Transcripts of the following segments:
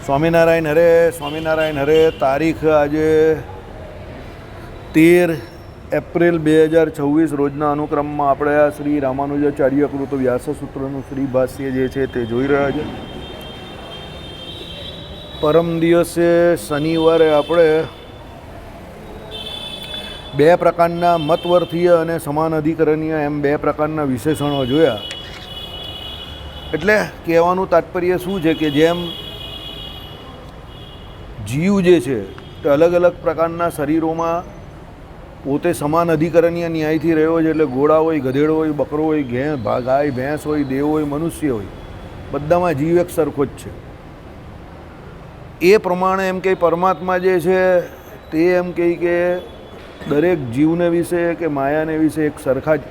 સ્વામિનારાયણ હરે. તારીખ આજે 13 એપ્રિલ 2026 રોજના અનુક્રમમાં આપણે આ શ્રી રામાનુજાચાર્ય કૃત વ્યાસસૂત્રનું શ્રી ભાષ્ય જે છે તે જોઈ રહ્યા છે. પરમ દિવસે શનિવારે આપણે બે પ્રકારના મતવર્થીય અને સમાન અધિકરણીય એમ બે પ્રકારના વિશેષણો જોયા. એટલે કહેવાનું તાત્પર્ય શું છે કે જેમ જીવ જે છે તે અલગ અલગ પ્રકારના શરીરોમાં પોતે સમાન અધિકરણીય ન્યાયથી રહ્યો છે. એટલે ઘોડા હોય, ગધેડો હોય, બકરો હોય, ગાય ભેંસ હોય, દેવ હોય, મનુષ્ય હોય, બધામાં જીવ એક સરખો જ છે. એ પ્રમાણે એમ કે પરમાત્મા જે છે તે એમ કહે કે દરેક જીવને વિશે કે માયાને વિશે એક સરખા જ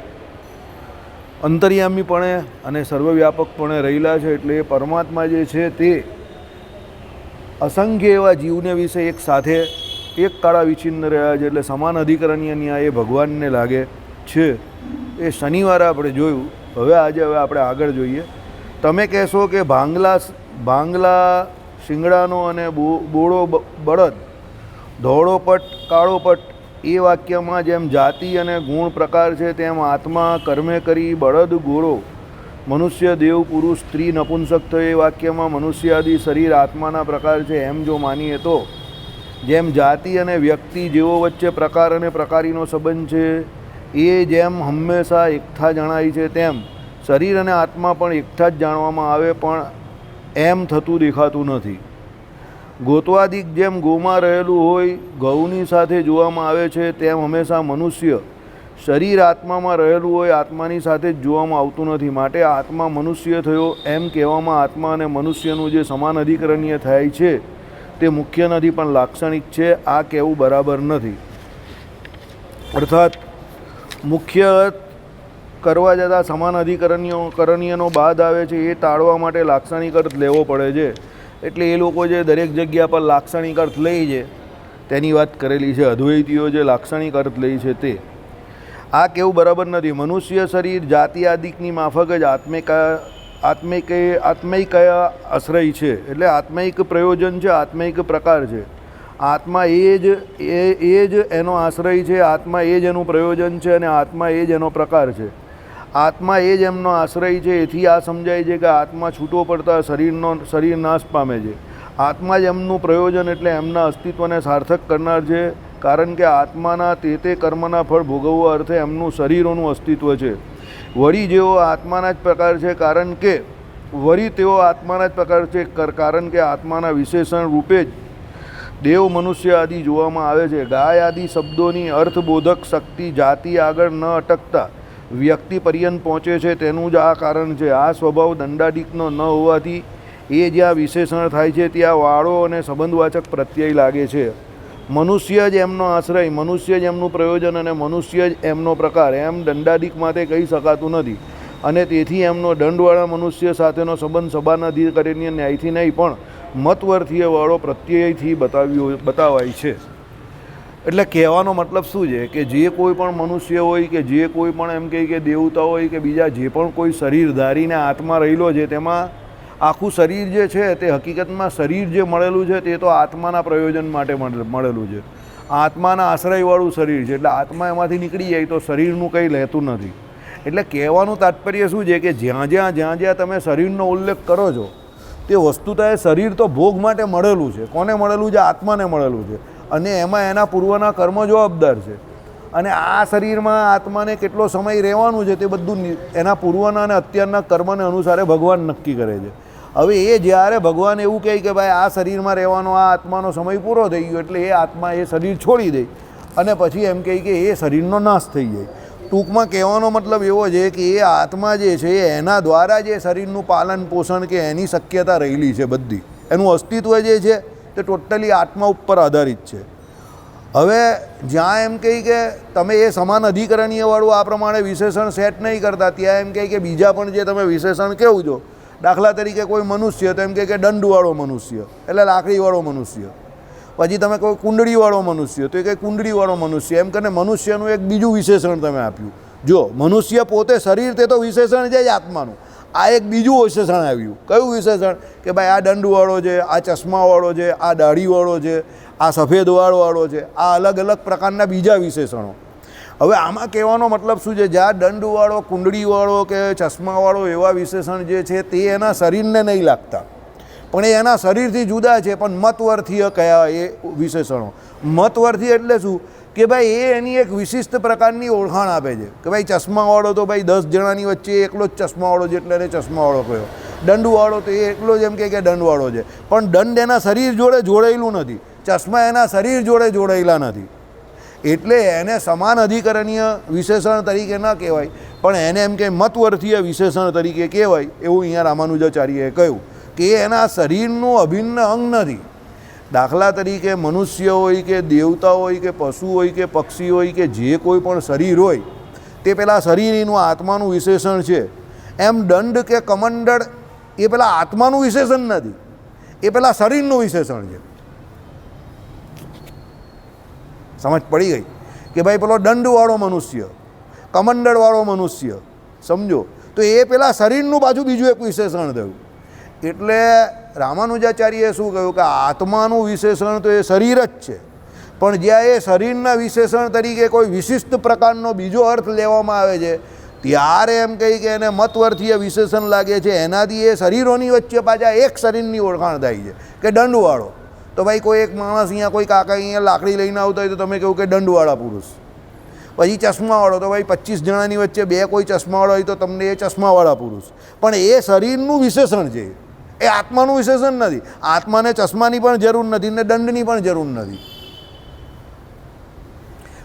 અંતર્યામીપણે અને સર્વવ્યાપકપણે રહેલા છે. એટલે એ પરમાત્મા જે છે તે અસંખ્ય એવા જીવને વિશે એક સાથે એક કાળા વિચિન્ન રહ્યા છે. એટલે સમાન અધિકરણીય ન્યાય એ ભગવાનને લાગે છે. એ શનિવારે આપણે જોયું. હવે આપણે આગળ જોઈએ. તમે કહેશો કે ભાંગલા શિંગડાનો અને બોળો બળદ, ધોળો પટ કાળો પટ, એ વાક્યમાં જેમ જાતિ અને ગુણ પ્રકાર છે તેમ આત્મા કર્મે કરી બળદ ગોળો, મનુષ્ય દેવ પુરુષ સ્ત્રી નપુંસક થયો એ વાક્યમાં મનુષ્ય આદિ શરીર આત્માના પ્રકાર છે. એમ જો માનીએ તો જેમ જાતિ અને વ્યક્તિ જેવો વચ્ચે પ્રકાર અને પ્રકારીનો સંબંધ છે એ જેમ હંમેશા એકઠા જણાય છે તેમ શરીર અને આત્મા પણ એકઠા જ જાણવામાં આવે પણ એમ થતું દેખાતું નથી. ગોત્વાદિક જેમ ગોમાં રહેલું હોય ગૌની સાથે જોવામાં આવે છે તેમ હંમેશા મનુષ્ય શરીર આત્મામાં રહેલું હોય આત્માની સાથે જ જોવામાં આવતું નથી. માટે આત્મા મનુષ્ય થયો એમ કહેવામાં આત્મા અને મનુષ્યનું જે સમાન અધિકરણીય થાય છે તે મુખ્ય નથી પણ લાક્ષણિક છે. આ કહેવું બરાબર નથી. અર્થાત મુખ્ય કરવા જતાં સમાન અધિકરણીયનો બાદ આવે છે એ ટાળવા માટે લાક્ષણિક અર્થ લેવો પડે છે. એટલે એ લોકો જે દરેક જગ્યા પર લાક્ષણિક અર્થ લે છે તેની વાત કરેલી છે. અદ્વૈતીઓ જે લાક્ષણિક અર્થ લે છે તે આ કેવું બરાબર નથી. મનુષ્ય શરીર જાતિ આદિકની માફક જ આત્મૈક આશ્રય છે. એટલે આત્મૈક પ્રયોજન છે, આત્મૈક પ્રકાર છે. આત્મા એ જ એનો આશ્રય છે, આત્મા એ જ એનું પ્રયોજન છે અને આત્મા એ જ એનો પ્રકાર છે. આત્મા એ જ એમનો આશ્રય છે. એથી આ સમજાય છે કે આત્મા છૂટો પડતા શરીર નાશ પામે છે. આત્મા જ એમનું પ્રયોજન એટલે એમના અસ્તિત્વને સાર્થક કરનાર છે. કારણ કે આત્માના તે કર્મના ફળ ભોગવવા અર્થે એમનું શરીરોનું અસ્તિત્વ છે. વળી જેઓ આત્માના જ પ્રકાર છે કારણ કે આત્માના વિશેષણ રૂપે જ દેવ મનુષ્ય આદિ જોવામાં આવે છે. ગાય આદિ શબ્દોની અર્થબોધક શક્તિ જાતિ આગળ ન અટકતા વ્યક્તિ પર્યંત પહોંચે છે તેનું જ આ કારણ છે. આ સ્વભાવ દંડાદિકનો ન હોવાથી એ જ્યાં વિશેષણ થાય છે ત્યાં વાળો અને સંબંધવાચક પ્રત્યય લાગે છે. મનુષ્ય જ એમનો આશ્રય, મનુષ્ય જ એમનું પ્રયોજન અને મનુષ્ય જ એમનો પ્રકાર એમ દંડાદિક માટે કહી શકાતું નથી. અને તેથી એમનો દંડવાળા મનુષ્ય સાથેનો સંબંધ સમાન અધિકરણીય ન્યાયથી નહીં પણ મતવર્થીયવાળો પ્રત્યયથી બતાવાય છે. એટલે કહેવાનો મતલબ શું છે કે જે કોઈ પણ મનુષ્ય હોય કે જે કોઈ પણ એમ કહે કે દેવતા હોય કે બીજા જે પણ કોઈ શરીર ધારીને આત્મા રહેલો છે તેમાં આખું શરીર જે છે તે હકીકતમાં શરીર જે મળેલું છે તે તો આત્માના પ્રયોજન માટે મળેલું છે. આત્માના આશ્રયવાળું શરીર છે. એટલે આત્મા એમાંથી નીકળી જાય તો શરીરનું કંઈ લેતું નથી. એટલે કહેવાનું તાત્પર્ય શું છે કે જ્યાં તમે શરીરનો ઉલ્લેખ કરો છો તે વસ્તુતા એ શરીર તો ભોગ માટે મળેલું છે. કોને મળેલું છે? આત્માને મળેલું છે. અને એમાં એના પૂર્વના કર્મ જવાબદાર છે. અને આ શરીરમાં આત્માને કેટલો સમય રહેવાનું છે તે બધું એના પૂર્વના અને અત્યારના કર્મને અનુસારે ભગવાન નક્કી કરે છે. હવે એ જ્યારે ભગવાન એવું કહે કે ભાઈ આ શરીરમાં રહેવાનો આ આત્માનો સમય પૂરો થઈ ગયો એટલે એ આત્મા એ શરીર છોડી દે અને પછી એમ કહે કે એ શરીરનો નાશ થઈ જાય. ટૂંકમાં કહેવાનો મતલબ એવો છે કે એ આત્મા જે છે એના દ્વારા જે શરીરનું પાલન પોષણ કે એની શક્યતા રહેલી છે બધી. એનું અસ્તિત્વ જે છે તે ટોટલી આત્મા ઉપર આધારિત છે. હવે જ્યાં એમ કહે કે તમે એ સમાન અધિકરણીયવાળું આ પ્રમાણે વિશેષણ સેટ નહીં કરતા ત્યાં એમ કહે કે બીજા પણ જે તમે વિશેષણ કહેવું છો, દાખલા તરીકે કોઈ મનુષ્ય તો એમ કહે કે દંડવાળો મનુષ્ય એટલે લાકડીવાળો મનુષ્ય. પછી તમે કોઈ કુંડળીવાળો મનુષ્ય તો એ કંઈ કુંડળીવાળો મનુષ્ય એમ કરીને મનુષ્યનું એક બીજું વિશેષણ તમે આપ્યું. જો મનુષ્ય પોતે શરીર તે તો વિશેષણ છે જ આત્માનું. આ એક બીજું વિશેષણ આવ્યું. કયું વિશેષણ? કે ભાઈ આ દંડવાળો છે, આ ચશ્માવાળો છે, આ દાઢીવાળો છે, આ સફેદ વાળવાળો છે. આ અલગ અલગ પ્રકારના બીજા વિશેષણો. હવે આમાં કહેવાનો મતલબ શું છે? જ્યાં દંડવાળો, કુંડળીવાળો કે ચશ્માવાળો એવા વિશેષણ જે છે તે એના શરીરને નહીં લાગતા, પણ એ એના શરીરથી જુદા છે, પણ મતવર્થીય કયા એ વિશેષણો. મતવર્થીય એટલે શું? કે ભાઈ એ એની એક વિશિષ્ટ પ્રકારની ઓળખાણ આપે છે કે ભાઈ ચશ્માવાળો તો ભાઈ 10 જણાની વચ્ચે એકલો જ ચશ્માવાળો છે એટલે એને ચશ્માવાળો કહ્યો. દંડવાળો તો એ એકલો જ એમ કે દંડવાળો છે, પણ દંડ એના શરીર જોડે જોડાયેલું નથી, ચશ્મા એના શરીર જોડે જોડાયેલા નથી, એટલે એને સમાન અધિકરણીય વિશેષણ તરીકે ન કહેવાય, પણ એને એમ કે મતવર્થીય વિશેષણ તરીકે કહેવાય. એવું અહીંયા રામાનુજાચાર્યએ કહ્યું કે એ એના શરીરનું અભિન્ન અંગ નથી. દાખલા તરીકે મનુષ્ય હોય કે દેવતા હોય કે પશુ હોય કે પક્ષી હોય કે જે કોઈ પણ શરીર હોય તે પેલા શરીરનું આત્માનું વિશેષણ છે. એમ દંડ કે કમંડળ એ પેલા આત્માનું વિશેષણ નથી, એ પેલા શરીરનું વિશેષણ છે. સમજ પડી ગઈ? કે ભાઈ પેલો દંડવાળો મનુષ્ય, કમંડળવાળો મનુષ્ય, સમજો તો એ પેલા શરીરનું પાછું બીજું એક વિશેષણ થયું. એટલે રામાનુજાચાર્યએ શું કહ્યું કે આત્માનું વિશેષણ તો એ શરીર જ છે, પણ જ્યાં એ શરીરના વિશેષણ તરીકે કોઈ વિશિષ્ટ પ્રકારનો બીજો અર્થ લેવામાં આવે છે ત્યારે એમ કહી કે એને મતવર્થીય વિશેષણ લાગે છે. એનાથી એ શરીરોની વચ્ચે પાછા એક શરીરની ઓળખાણ થાય છે કે દંડવાળો. તો ભાઈ કોઈ એક માણસ અહીંયા, કોઈ કાકા અહીંયા લાકડી લઈને આવતા હોય તો તમે કહું કે દંડવાળા પુરુષ. પછી ચશ્માવાળો, તો ભાઈ 25 જણાની વચ્ચે 2 કોઈ ચશ્માવાળો હોય તો તમને એ ચશ્માવાળા પુરુષ. પણ એ શરીરનું વિશેષણ છે, એ આત્માનું વિશેષણ નથી. આત્માને ચશ્માની પણ જરૂર નથી ને દંડની પણ જરૂર નથી,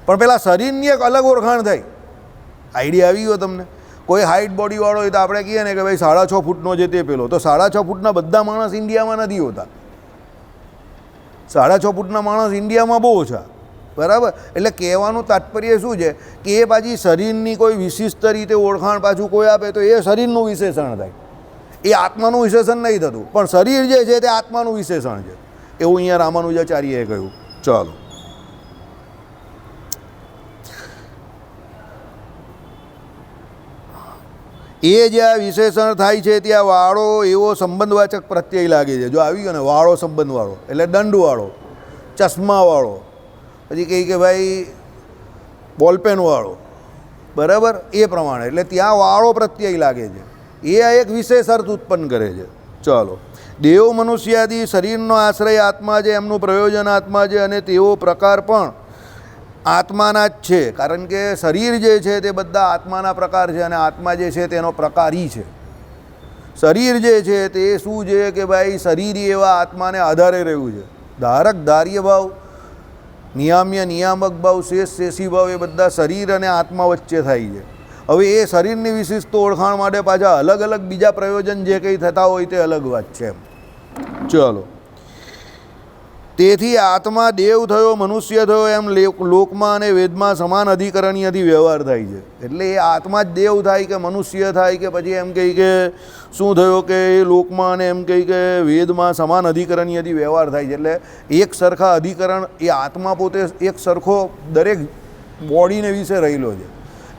પણ પેલા શરીરની એક અલગ ઓળખાણ થાય. આઈડિયા આવી ગયો તમને? કોઈ હાઇટ બોડીવાળો હોય તો આપણે કહીએ ને કે ભાઈ 6.5 ફૂટનો છે તે પેલો, તો 6.5 ફૂટના બધા માણસ ઇન્ડિયામાં નથી હોતા. 6.5 ફૂટના માણસ ઇન્ડિયામાં બહુ ઓછા, બરાબર? એટલે કહેવાનું તાત્પર્ય શું છે કે એ પાછી શરીરની કોઈ વિશિષ્ટ રીતે ઓળખાણ પાછું કોઈ આપે તો એ શરીરનું વિશેષણ થાય, એ આત્માનું વિશેષણ નહીં થતું. પણ શરીર જે છે તે આત્માનું વિશેષણ છે, એવું અહીંયા રામાનુજાચાર્યએ કહ્યું. ચાલો, એ જ્યાં વિશેષણ થાય છે ત્યાં વાળો એવો સંબંધવાચક પ્રત્યય લાગે છે. જો આવી ગયો ને વાળો સંબંધવાળો એટલે દંડવાળો, ચશ્માવાળો, પછી કહી કે ભાઈ બોલપેનવાળો, બરાબર? એ પ્રમાણે એટલે ત્યાં વાળો પ્રત્યય લાગે છે, એ એક વિશેષ અર્થ ઉત્પન્ન કરે છે. ચાલો, દેવ મનુષ્યાદિ શરીરનો આશ્રય આત્મા છે, એમનું પ્રયોજન આત્મા છે, અને તેવો પ્રકાર પણ આત્માના જ છે. કારણ કે શરીર જે છે તે બધા આત્માના પ્રકાર છે, અને આત્મા જે છે તેનો પ્રકારી છે. શરીર જે છે તે શું છે કે ભાઈ શરીર એવા આત્માને આધારે રહ્યું છે. ધારક ધાર્ય ભાવ, નિયામ્ય નિયામક ભાવ, શેષ શેષી ભાવ એ બધા શરીર અને આત્મા વચ્ચે થાય છે. હવે એ શરીરની વિશિષ્ટ ઓળખાણ માટે પાછા અલગ અલગ બીજા પ્રયોજન જે કંઈ થતા હોય તે અલગ વાત છે. ચલો, તેથી આત્મા દેવ થયો, મનુષ્ય થયો, એમ લોકમાં અને વેદમાં સમાન અધિકરણીયથી વ્યવહાર થાય છે. એટલે એ આત્મા જ દેવ થાય કે મનુષ્ય થાય કે પછી એમ કહી કે શું થયો કે એ લોકમાં અને એમ કહી કે વેદમાં સમાન અધિકરણીયથી વ્યવહાર થાય છે. એટલે એક સરખા અધિકરણ, એ આત્મા પોતે એક સરખો દરેક બોડીને વિશે રહેલો છે,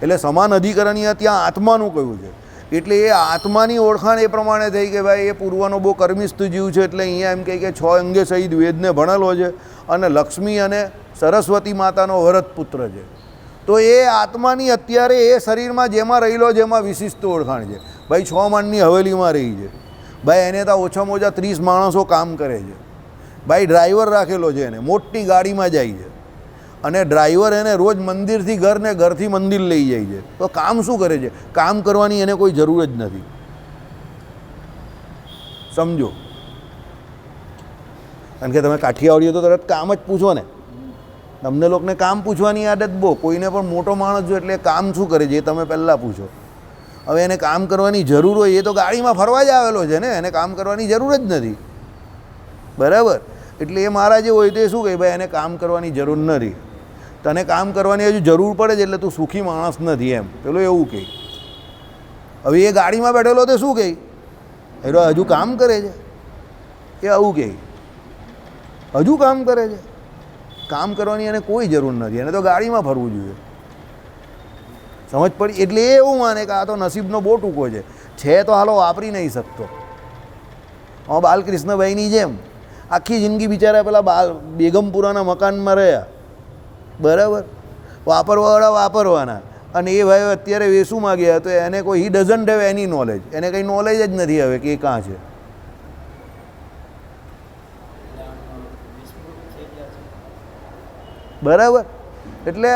એટલે સમાન અધિકરણીય ત્યાં આત્માનું કહ્યું છે. એટલે એ આત્માની ઓળખાણ એ પ્રમાણે થઈ કે ભાઈ એ પૂર્વનો બહુ કર્મિસ્થ જીવ છે, એટલે અહીંયા એમ કહે કે 6 અંગે સહિત વેદને ભણેલો છે અને લક્ષ્મી અને સરસ્વતી માતાનો વરદ પુત્ર છે. તો એ આત્માની અત્યારે એ શરીરમાં જેમાં રહેલો જેમાં વિશિષ્ટ ઓળખાણ છે. ભાઈ 6 માળની હવેલીમાં રહી છે, ભાઈ એને તો ઓછામાં ઓછા 30 માણસો કામ કરે છે, ભાઈ ડ્રાઈવર રાખેલો છે, એને મોટી ગાડીમાં જાય છે, અને ડ્રાઈવર એને રોજ મંદિરથી ઘર ને ઘરથી મંદિર લઈ જાય છે. તો કામ શું કરે છે? કામ કરવાની એને કોઈ જરૂર જ નથી, સમજો. કારણ કે તમે કાઠિયાવાડીઓ તો તરત કામ જ પૂછો ને, તમને લોકોને કામ પૂછવાની આદત બહુ. કોઈને પણ મોટો માણસ જો એટલે કામ શું કરે છે એ તમે પહેલાં પૂછો. હવે એને કામ કરવાની જરૂર હોય, એ તો ગાડીમાં ફરવા જ આવેલો છે ને, એને કામ કરવાની જરૂર જ નથી, બરાબર? એટલે એ મારા જે હોય તે શું કહે, ભાઈ એને કામ કરવાની જરૂર નથી, તને કામ કરવાની હજુ જરૂર પડે છે એટલે તું સુખી માણસ નથી, એમ પેલો એવું કહે. હવે એ ગાડીમાં બેઠેલો તે શું કહે, એ હજુ કામ કરે છે, એ આવું કહે, હજુ કામ કરે છે. કામ કરવાની એને કોઈ જરૂર નથી, એને તો ગાડીમાં ફરવું જોઈએ. સમજ પડી? એટલે એ એવું માને કે આ તો નસીબનો બહુ ટૂંકો છે, છે તો હાલો વાપરી નહીં શકતો. હા, બાલકૃષ્ણભાઈની જેમ આખી જિંદગી બિચારા પેલા બેગમપુરાના મકાનમાં રહ્યા, બરાબર, વાપરવાવાળા વાપરવાના, અને એ ભાઈ અત્યારે વેસુમાં ગયા તો એને કોઈ હી ડઝન્ટ હેવ એની નોલેજ, એને કંઈ નોલેજ જ નથી હવે કે એ કાં છે. બરાબર, એટલે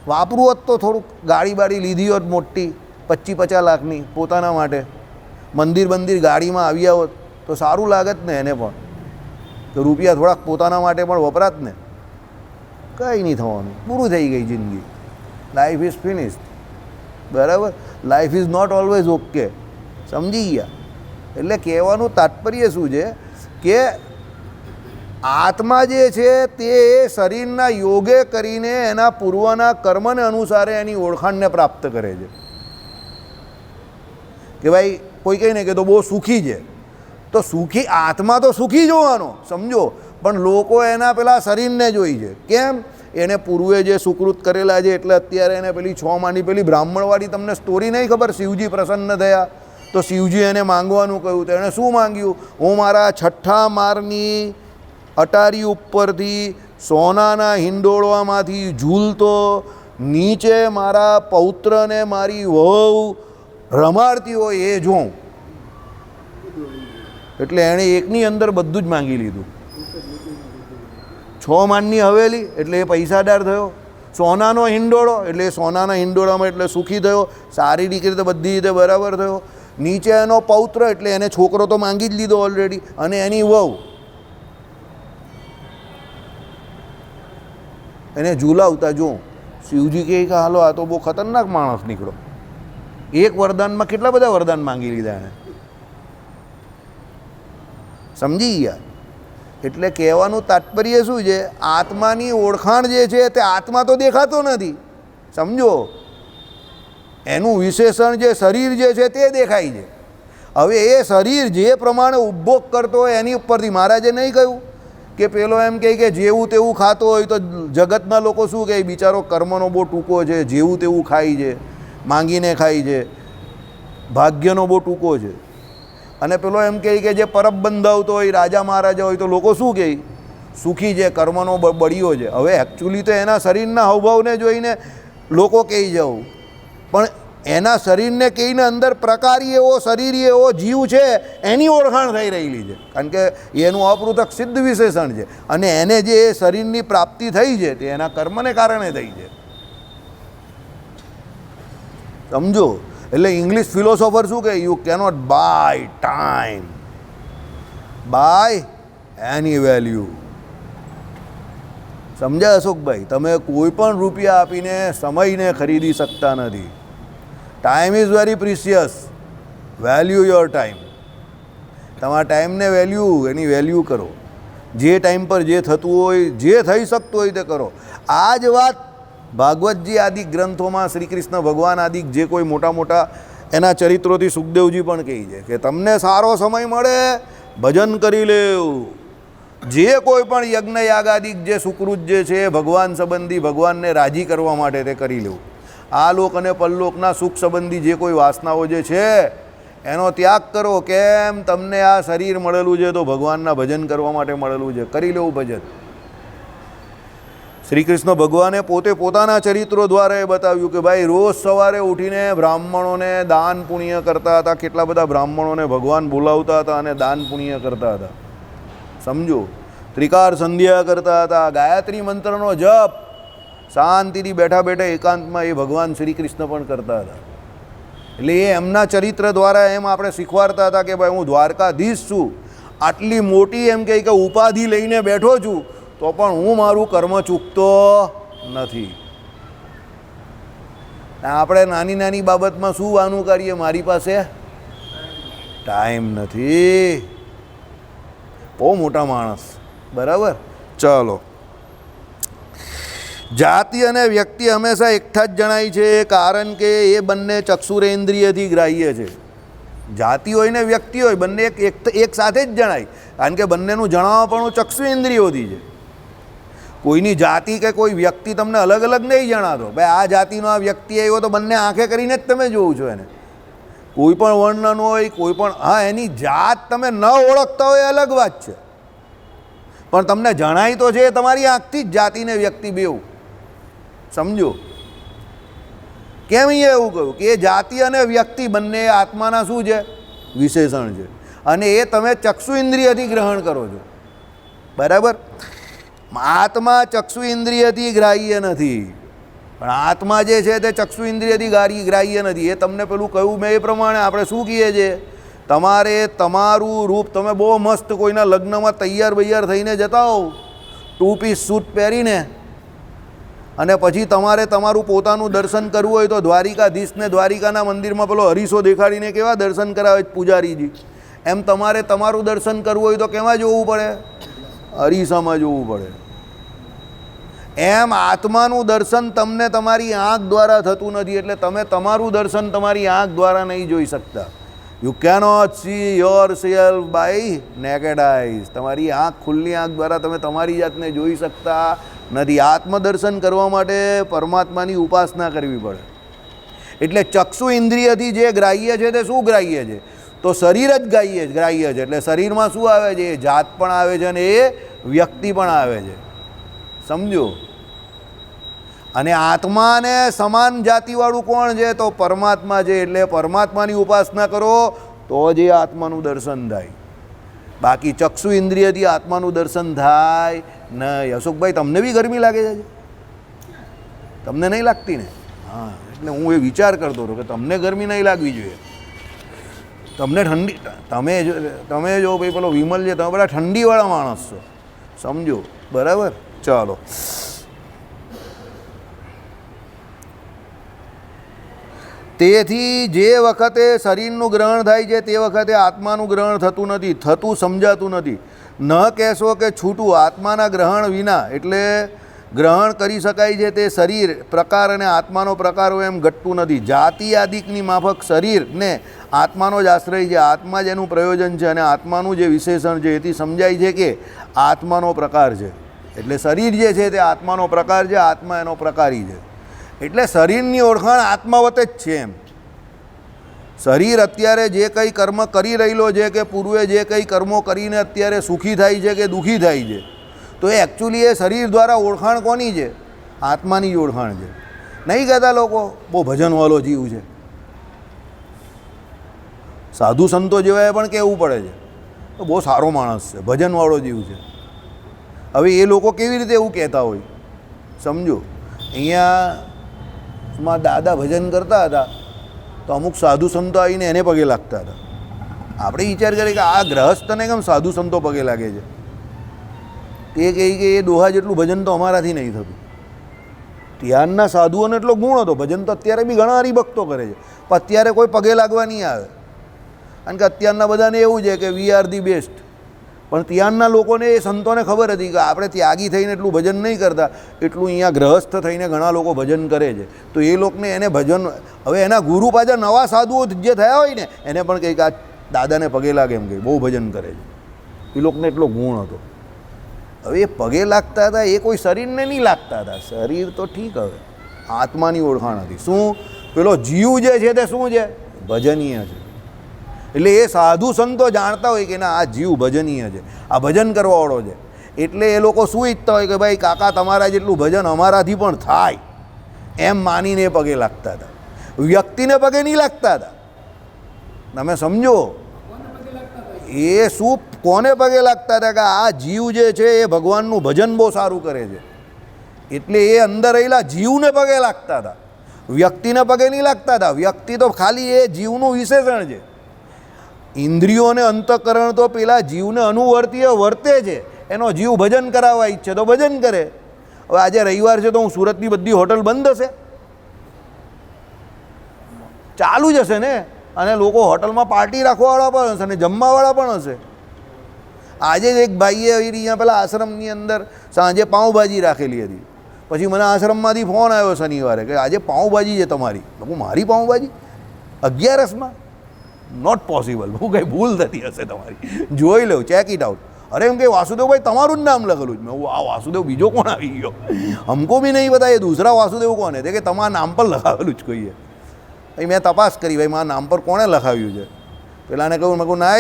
વાપરવું હોત તો થોડુંક ગાડી બાડી લીધી હોત મોટી 25-50 લાખની પોતાના માટે, મંદિર ગાડીમાં આવ્યા હોત તો સારું લાગત ને એને પણ, તો રૂપિયા થોડાક પોતાના માટે પણ વપરાત ને. કંઈ નહીં થવાનું, પૂરું થઈ ગઈ જિંદગી, લાઈફ ઇઝ ફિનિશ્ડ. બરાબર, life is not always okay, સમજી ગયા? એટલે કહેવાનું તાત્પર્ય શું છે કે આત્મા જે છે તે શરીરના યોગે કરીને એના પૂર્વના કર્મને અનુસારે એની ઓળખાણને પ્રાપ્ત કરે છે. કે ભાઈ કોઈ કહીને કે તો બહુ સુખી છે, તો સુખી આત્મા તો સુખી જોવાનો સમજો, પણ લોકો એના પેલા શરીરને જોઈ છે. કેમ? એને પૂર્વે જે સુકૃત કરેલા છે એટલે અત્યારે એને પેલી 6 માની પેલી બ્રાહ્મણવાળી તમને સ્ટોરી નહીં ખબર? શિવજી પ્રસન્ન થયા તો શિવજી એને માંગવાનું કહ્યું, તો એણે શું માંગ્યું? હું મારા 6ઠ્ઠા મારની અટારી ઉપરથી સોનાના હિંડોળવામાંથી ઝૂલતો નીચે મારા પૌત્રને મારી વહુ રમાડતી હોય એ જોઉં. એટલે એણે એકની અંદર બધું જ માંગી લીધું. 6 માળની હવેલી એટલે એ પૈસાદાર થયો, સોનાનો હિંડોળો એટલે એ સોનાના હિંડોળામાં એટલે સુખી થયો, શારીરિક રીતે બધી રીતે બરાબર થયો. નીચે એનો પૌત્ર એટલે એને છોકરો તો માંગી જ લીધો ઓલરેડી, અને એની વહુ એને ઝૂલાવતા જોઉં. શિવજી કહે કે હાલો આ તો બહુ ખતરનાક માણસ નીકળો, એક વરદાનમાં કેટલા બધા વરદાન માંગી લીધા એણે. સમજી ગયા? એટલે કહેવાનું તાત્પર્ય શું છે? આત્માની ઓળખાણ જે છે તે આત્મા તો દેખાતો નથી, સમજો, એનું વિશેષણ જે શરીર જે છે તે દેખાય છે. હવે એ શરીર જે પ્રમાણે ઉપભોગ કરતો હોય એની ઉપરથી મહારાજે નહીં કહ્યું કે પેલો એમ કહે કે જેવું તેવું ખાતો હોય, તો જગતના લોકો શું કહે? બિચારો કર્મનો બહુ ટૂંકો છે, જેવું તેવું ખાય છે, માંગીને ખાય છે, ભાગ્યનો બહુ ટૂંકો છે. અને પેલો એમ કહે કે જે પરબ બંધાવતો હોય, રાજા મહારાજા હોય, તો લોકો શું કહે? સુખી છે, કર્મનો બળિયો છે. હવે એકચ્યુઅલી તો એના શરીરના હાવભાવને જોઈને લોકો કહી જવું, પણ એના શરીરને કહીને અંદર પ્રકારી એવો શરીર એવો જીવ છે એની ઓળખાણ થઈ રહેલી છે, કારણ કે એનું અપૃથક સિદ્ધ વિશેષણ છે. અને એને જે શરીરની પ્રાપ્તિ થઈ છે તે એના કર્મને કારણે થઈ છે, સમજો. એટલે ઇંગ્લિશ ફિલોસોફર શું કહે? You cannot buy time buy any value. સમજ્યા અશોકભાઈ? તમે કોઈ પણ રૂપિયા આપીને સમયને ખરીદી શકતા નથી. Time is very precious. Value your time. તમારા ટાઈમને વેલ્યુ, એની વેલ્યુ કરો. જે ટાઈમ પર જે થતું હોય, જે થઈ શકતું હોય તે કરો. આ જ વાત ભાગવતજી આદિ ગ્રંથોમાં શ્રી કૃષ્ણ ભગવાન આદિ જે કોઈ મોટા મોટા એના ચરિત્રોથી સુખદેવજી પણ કહી છે કે તમને સારો સમય મળે ભજન કરી લેવું. જે કોઈ પણ યજ્ઞ યાગાદિક જે સુકૃત જે છે ભગવાન સંબંધી, ભગવાનને રાજી કરવા માટે તે કરી લેવું. આ લોક અને પરલોકના સુખ સંબંધી જે કોઈ વાસનાઓ જે છે એનો ત્યાગ કરો. કેમ? તમને આ શરીર મળેલું છે તો ભગવાનના ભજન કરવા માટે મળેલું છે, કરી લેવું ભજન. શ્રી કૃષ્ણ ભગવાને પોતે પોતાના ચરિત્રો દ્વારા એ બતાવ્યું કે ભાઈ રોજ સવારે ઉઠીને બ્રાહ્મણોને દાન પુણ્ય કરતા હતા. કેટલા બધા બ્રાહ્મણોને ભગવાન બોલાવતા હતા અને દાન પુણ્ય કરતા હતા, સમજો. ત્રિકાર સંધ્યા કરતા હતા, ગાયત્રી મંત્રનો જપ શાંતિથી બેઠા બેઠા એકાંતમાં એ ભગવાન શ્રી કૃષ્ણ પણ કરતા હતા. એટલે એ એમના ચરિત્ર દ્વારા એમ આપણે શીખવાડતા હતા કે ભાઈ હું દ્વારકાધીશ છું, આટલી મોટી એમ કે ઉપાધિ લઈને બેઠો છું તો પણ હું મારું કર્મ ચૂકતો નથી. આપણે નાની નાની બાબતમાં શું વાનું કરીએ? મારી પાસે ટાઈમ નથી. બહુ મોટા માણસ, બરાબર. ચલો, જાતિ અને વ્યક્તિ હંમેશા એકઠા જ જણાય છે, કારણ કે એ બંને ચક્ષુરેન્દ્રિયથી ગ્રાહ્ય છે. જાતિ હોય ને વ્યક્તિ હોય, બંને એક સાથે જ જણાય, કારણ કે બંનેનું જણાવવાપણું ચક્ષુરેન્દ્રિયોથી છે. કોઈની જાતિ કે કોઈ વ્યક્તિ તમને અલગ અલગ નહીં જણાતો. ભાઈ આ જાતિનો આ વ્યક્તિ આવ્યો તો બંને આંખે કરીને જ તમે જોવો છો એને. કોઈ પણ વર્ણન હોય, કોઈ પણ, હા, એની જાત તમે ન ઓળખતા હોય અલગ વાત છે, પણ તમને જણાય તો છે તમારી આંખથી જ જાતિ ને વ્યક્તિ બેઉ. સમજો કેમ અહીંયા એવું કહ્યું કે એ જાતિ અને વ્યક્તિ બંને આત્માના શું છે? વિશેષણ છે, અને એ તમે ચક્ષુ ઇન્દ્રિયથી ગ્રહણ કરો છો. બરાબર? આત્મા ચક્ષુ ઇન્દ્રિયથી ગ્રાહ્ય નથી, પણ આત્મા જે છે તે ચક્ષુ ઇન્દ્રિયથી ગ્રાહ્ય નથી. એ તમને પેલું કહ્યું મેં એ પ્રમાણે આપણે શું કહીએ છીએ, તમારે તમારું રૂપ, તમે બહુ મસ્ત કોઈના લગ્નમાં તૈયાર થઈને જતા હો 2 પીસ સૂટ પહેરીને, અને પછી તમારે તમારું પોતાનું દર્શન કરવું હોય તો દ્વારિકાધીશને દ્વારિકાના મંદિરમાં પેલો હરીસો દેખાડીને કેવા દર્શન કરાવે પૂજારીજી, એમ તમારે તમારું દર્શન કરવું હોય તો કેમાં જોવું પડે? અરીસામાં જોવું પડે. એમ આત્માનું દર્શન તમને તમારી આંખ દ્વારા થતું નથી, એટલે તમે તમારું દર્શન તમારી આંખ દ્વારા નહીં જોઈ શકતા. You cannot see yourself by naked eyes. તમારી આંખ, ખુલ્લી આંખ દ્વારા તમે તમારી જાતને જોઈ શકતા નથી. આત્મદર્શન કરવા માટે પરમાત્માની ઉપાસના કરવી પડે. એટલે ચક્ષુ ઇન્દ્રિયથી જે ગ્રાહ્ય છે તે શું ગ્રાહ્ય છે? તો શરીર જ ગ્રાહ્ય છે. એટલે શરીરમાં શું આવે છે? એ જાત પણ આવે છે અને એ વ્યક્તિ પણ આવે છે. સમજો? અને આત્માને સમાન જાતિવાળું કોણ છે? તો પરમાત્મા છે. એટલે પરમાત્માની ઉપાસના કરો તો જ એ આત્માનું દર્શન થાય. બાકી ચક્ષુ ઇન્દ્રિયથી આત્માનું દર્શન થાય નહીં. અશોકભાઈ, તમને બી ગરમી લાગે છે? તમને નહીં લાગતી ને? હા, એટલે હું એ વિચાર કરતો હતો કે તમને ગરમી નહીં લાગવી જોઈએ, તમને ઠંડી. તમે જો ભાઈ પેલો વિમલ છે, તમે બધા ઠંડીવાળા માણસ છો. સમજો? બરાબર? ચાલો. તેથી જે વખતે શરીરનું ગ્રહણ થાય છે તે વખતે આત્માનું ગ્રહણ થતું નથી, થતું સમજાતું નથી. ન કહેશો કે છૂટું આત્માના ગ્રહણ વિના, એટલે ગ્રહણ કરી શકાય છે તે શરીર પ્રકાર અને આત્માનો પ્રકાર હોય એમ ઘટતું નથી. જાતિ આદિકની માફક શરીરને આત્માનો જ આશ્રય છે, આત્મા જ એનું પ્રયોજન છે, અને આત્માનું જે વિશેષણ છે એથી સમજાય છે કે આત્માનો પ્રકાર છે. એટલે શરીર જે છે તે આત્માનો પ્રકાર છે, આત્મા એનો પ્રકારી છે. એટલે શરીરની ઓળખાણ આત્મા વતે જ છે. એમ શરીર અત્યારે જે કંઈ કર્મ કરી રહેલો છે કે પૂર્વે જે કંઈ કર્મો કરીને અત્યારે સુખી થાય છે કે દુઃખી થાય છે, તો એ એકચ્યુઅલી એ શરીર દ્વારા ઓળખાણ કોની છે? આત્માની જ ઓળખાણ છે. નહીં કહેતા લોકો બહુ ભજનવાળો જીવ છે, સાધુ સંતો જેવાએ પણ કહેવું પડે છે તો બહુ સારો માણસ છે, ભજનવાળો જીવ છે. હવે એ લોકો કેવી રીતે એવું કહેતા હોય? સમજો, અહીંયામાં દાદા ભજન કરતા હતા તો અમુક સાધુ સંતો આવીને એને પગે લાગતા હતા. આપણે વિચાર કરીએ કે આ ગ્રહસ્થને કેમ સાધુ સંતો પગે લાગે છે? તે કહે કે એ દોહા જેટલું ભજન તો અમારાથી નહીં થતું. ત્યારના સાધુઓને એટલો ગુણ હતો, ભજન તો અત્યારે બી ઘણા હરિભક્તો કરે છે, પણ અત્યારે કોઈ પગે લાગવા નહીં આવે. કારણ કે અત્યારના બધાને એવું છે કે વી આર ધી બેસ્ટ. પણ ત્યારના લોકોને, એ સંતોને ખબર હતી કે આપણે ત્યાગી થઈને એટલું ભજન નહીં કરતા, એટલું અહીંયા ગ્રહસ્થ થઈને ઘણા લોકો ભજન કરે છે. તો એ લોકોને એને ભજન, હવે એના ગુરુ પાછા નવા સાધુઓ જે થયા હોય ને એને પણ કંઈક આ દાદાને પગે લાગે એમ કે બહુ ભજન કરે છે. એ લોકોને એટલો ગુણ હતો. હવે એ પગે લાગતા હતા એ કોઈ શરીરને નહીં લાગતા હતા. શરીર તો ઠીક, હવે આત્માની ઓળખાણ હતી. શું? પેલો જીવ જે છે તે શું છે? ભજનીય છે. એટલે એ સાધુ સંતો જાણતા હોય કે ના, આ જીવ ભજનીય છે, આ ભજન કરવાવાળો છે. એટલે એ લોકો શું ઈચ્છતા હોય કે ભાઈ કાકા તમારા જેટલું ભજન અમારાથી પણ થાય, એમ માનીને પગે લાગતા હતા. વ્યક્તિને પગે નહીં લાગતા હતા. તમે સમજો, એ શું કોને પગે લાગતા હતા? કે આ જીવ જે છે એ ભગવાનનું ભજન બહુ સારું કરે છે, એટલે એ અંદર રહેલા જીવને પગે લાગતા હતા, વ્યક્તિને પગે નહીં લાગતા હતા. વ્યક્તિ તો ખાલી એ જીવનું વિશેષણ છે. ઇન્દ્રિયોને અંતઃકરણ તો પેલા જીવને અનુવર્તીય વર્તે છે, એનો જીવ ભજન કરાવવા ઈચ્છે તો ભજન કરે. હવે આજે રવિવાર છે તો હું સુરતની બધી હોટલ બંધ હશે? ચાલુ જ હશે ને. અને લોકો હોટલમાં પાર્ટી રાખવાવાળા પણ હશે અને જમવાવાળા પણ હશે. આજે જ એક ભાઈએ અહીંયા પેલા આશ્રમની અંદર સાંજે પાઉંભાજી રાખેલી હતી. પછી મને આશ્રમમાંથી ફોન આવ્યો શનિવારે કે આજે પાઉંભાજી છે તમારી. હું, મારી પાઉંભાજી 11સમાં? Not possible. બહુ કંઈ ભૂલ થતી હશે તમારી, જોઈ લો, ચેક ઇટ આઉટ. અરે એમ કે વાસુદેવભાઈ તમારું જ નામ લખેલું જ. મેં આ વાસુદેવ બીજો કોણ આવી ગયો? હમકો બી નહીં પતા એ દૂસરા વાસુદેવ કોણ है? કે તમારા નામ પર લખાવેલું જ કોઈએ. ભાઈ મેં તપાસ કરી, ભાઈ મારા નામ પર કોણે લખાવ્યું છે? પેલાને કહ્યું, મેં કહું ના,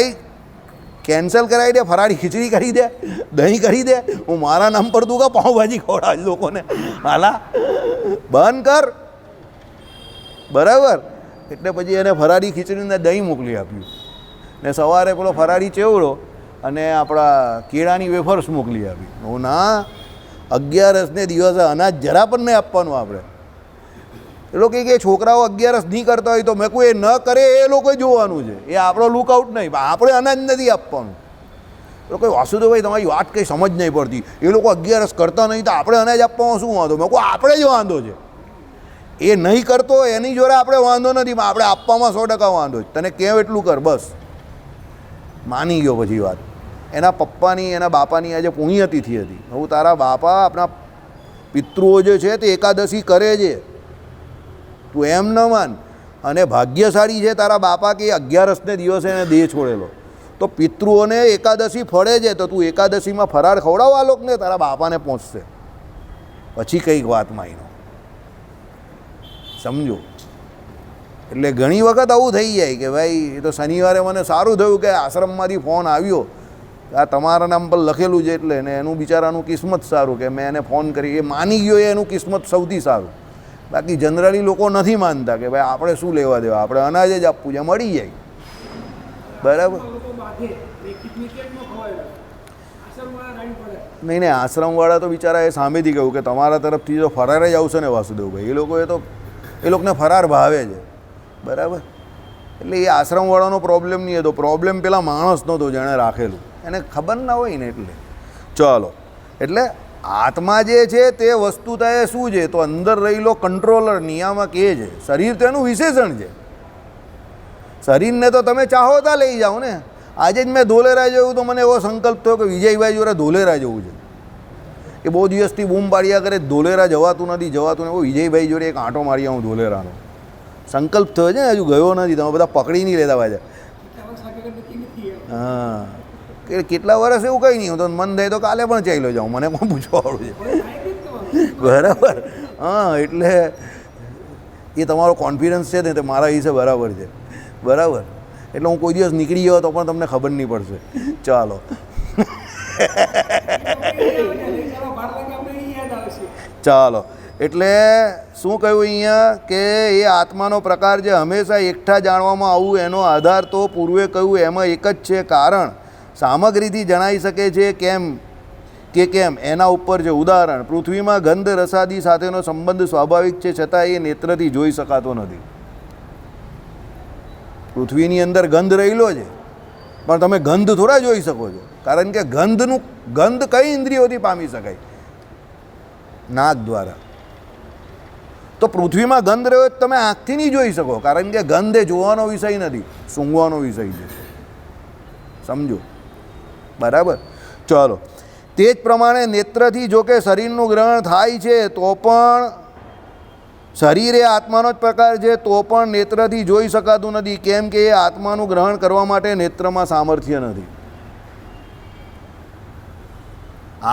કેન્સલ કરાવી દે, ફરાળી ખીચડી કરી દે, દહીં કરી દે, હું મારા નામ પર તું કા પાઉંભાજી ખવડાવ લોકોને, હાલા બંધ કર. બરાબર. એટલે પછી એને ફરાળી ખીચડીને દહીં મોકલી આપ્યું ને સવારે પેલો ફરાળી ચેવડો અને આપણા કેળાની વેફર્સ મોકલી આપી. હું ના, 11રસને દિવસે અનાજ જરા પણ નહીં આપવાનું આપણે. એ લોકો કે છોકરાઓ 11રસ નહીં કરતા હોય તો મેં કહું એ ન કરે એ લોકોએ જોવાનું છે, એ આપણો લુકઆઉટ નહીં, આપણે અનાજ નથી આપવાનું. એ લોકો વાસુદેવભાઈ તમારી વાત કંઈ સમજ નહીં પડતી, એ લોકો 11રસ કરતા નહીં તો આપણે અનાજ આપવામાં શું વાંધો? મેં કહું આપણે જ વાંધો છે, એ નહીં કરતો એની જોડે આપણે વાંધો નથી, આપણે આપવામાં 100% વાંધો છે. તને કેમ એટલું કર, બસ માની ગયો. પછી વાત એના પપ્પાની એના બાપાની આજે પુણ્યતિથિ હતી. હું તારા બાપા આપણા પિતૃઓ જે છે તે એકાદશી કરે છે, તું એમ ન માન. અને ભાગ્યશાળી છે તારા બાપા કે 11રસને દિવસે એને દેહ છોડેલો, તો પિતૃઓને એકાદશી ફળે છે, તો તું એકાદશીમાં ફરાળ ખવડાવ આ લોકોને, તારા બાપાને પહોંચશે. પછી કંઈક વાત માયનો સમજો. એટલે ઘણી વખત આવું થઈ જાય કે ભાઈ એ તો શનિવારે મને સારું થયું કે આશ્રમમાંથી ફોન આવ્યો, આ તમારા નામ પર લખેલું છે એટલે, ને એનું બિચારાનું કિસ્મત સારું કે મેં એને ફોન કરી, એ માની ગયો, એનું કિસ્મત સૌથી સારું. બાકી જનરલી લોકો નથી માનતા કે ભાઈ આપણે શું લેવા દેવા, આપણે અનાજ જ આપવું છે, મળી જાય. બરાબર. નહીં નહીં, આશ્રમવાળા તો બિચારા એ સામેથી કહ્યું કે તમારા તરફથી જો ફરાર જ આવશે ને વાસુદેવભાઈ, એ લોકોએ તો એ લોકોને ફરાર ભાવે છે. બરાબર. એટલે એ આશ્રમવાળાનો પ્રોબ્લેમ નહીં હતો, પ્રોબ્લેમ પેલા માણસનો હતો જેણે રાખેલું, એને ખબર ના હોય ને. એટલે ચાલો, એટલે આત્મા જે છે તે વસ્તુતા એ શું છે? તો અંદર રહેલો કંટ્રોલર, નિયામક એ છે. શરીર તેનું વિશેષણ છે. શરીરને તો તમે ચાહો ત્યાં લઈ જાઓ ને. આજે જ મેં ધોલેરા જોયું તો મને એવો સંકલ્પ થયો કે વિજયભાઈ જોડે ધોલેરા જવું છે. એ બહુ દિવસથી બૂમ પાડ્યા કરે ધોલેરા જવાતું નથી જવાતું ને. વિજયભાઈ જોડે એક આંટો મારી આવું ધોલેરાનો સંકલ્પ થયો છે, હજુ ગયો નથી. તમે બધા પકડી નહીં લેતા પાછા. હા, કે કેટલા વર્ષ એવું કંઈ નહીં, હું તો મન થાય તો કાલે પણ ચાલ્યો જાઉં, મને કોણ પૂછવાવાળું છે? બરાબર. હા, એટલે એ તમારો કોન્ફિડન્સ છે ને તે મારા વિશે બરાબર છે. બરાબર. એટલે હું કોઈ દિવસ નીકળી ગયો તો પણ તમને ખબર નહીં પડશે. ચાલો. ચાલો, એટલે શું કહ્યું અહીંયા કે એ આત્માનો પ્રકાર જે હંમેશા એકઠા જાણવામાં આવું, એનો આધાર તો પૂર્વે કહ્યું એમાં એક જ છે. કારણ સામગ્રીથી જણાઈ શકે છે કેમ એના ઉપર છે. ઉદાહરણ, પૃથ્વીમાં ગંધ રસાદી સાથેનો સંબંધ સ્વાભાવિક છે, છતાં એ નેત્રથી જોઈ શકાતો નથી. પૃથ્વીની અંદર ગંધ રહેલો છે, પણ તમે ગંધ થોડા જોઈ શકો છો, કારણ કે ગંધ કઈ ઇન્દ્રિયોથી પામી શકાય? નાક દ્વારા. તો પૃથ્વીમાં ગંધ રહ્યો તમે આંખથી નહીં જોઈ શકો, કારણ કે ગંધ એ જોવાનો વિષય નથી, સૂંઘવાનો વિષય છે. સમજો. બરાબર. ચાલો, તે જ પ્રમાણે નેત્રથી જો કે શરીરનું ગ્રહણ થાય છે, તો પણ શરીર એ આત્માનો જ પ્રકાર છે, તો પણ નેત્રથી જોઈ શકાતું નથી, કેમ કે એ આત્માનું ગ્રહણ કરવા માટે નેત્રમાં સામર્થ્ય નથી.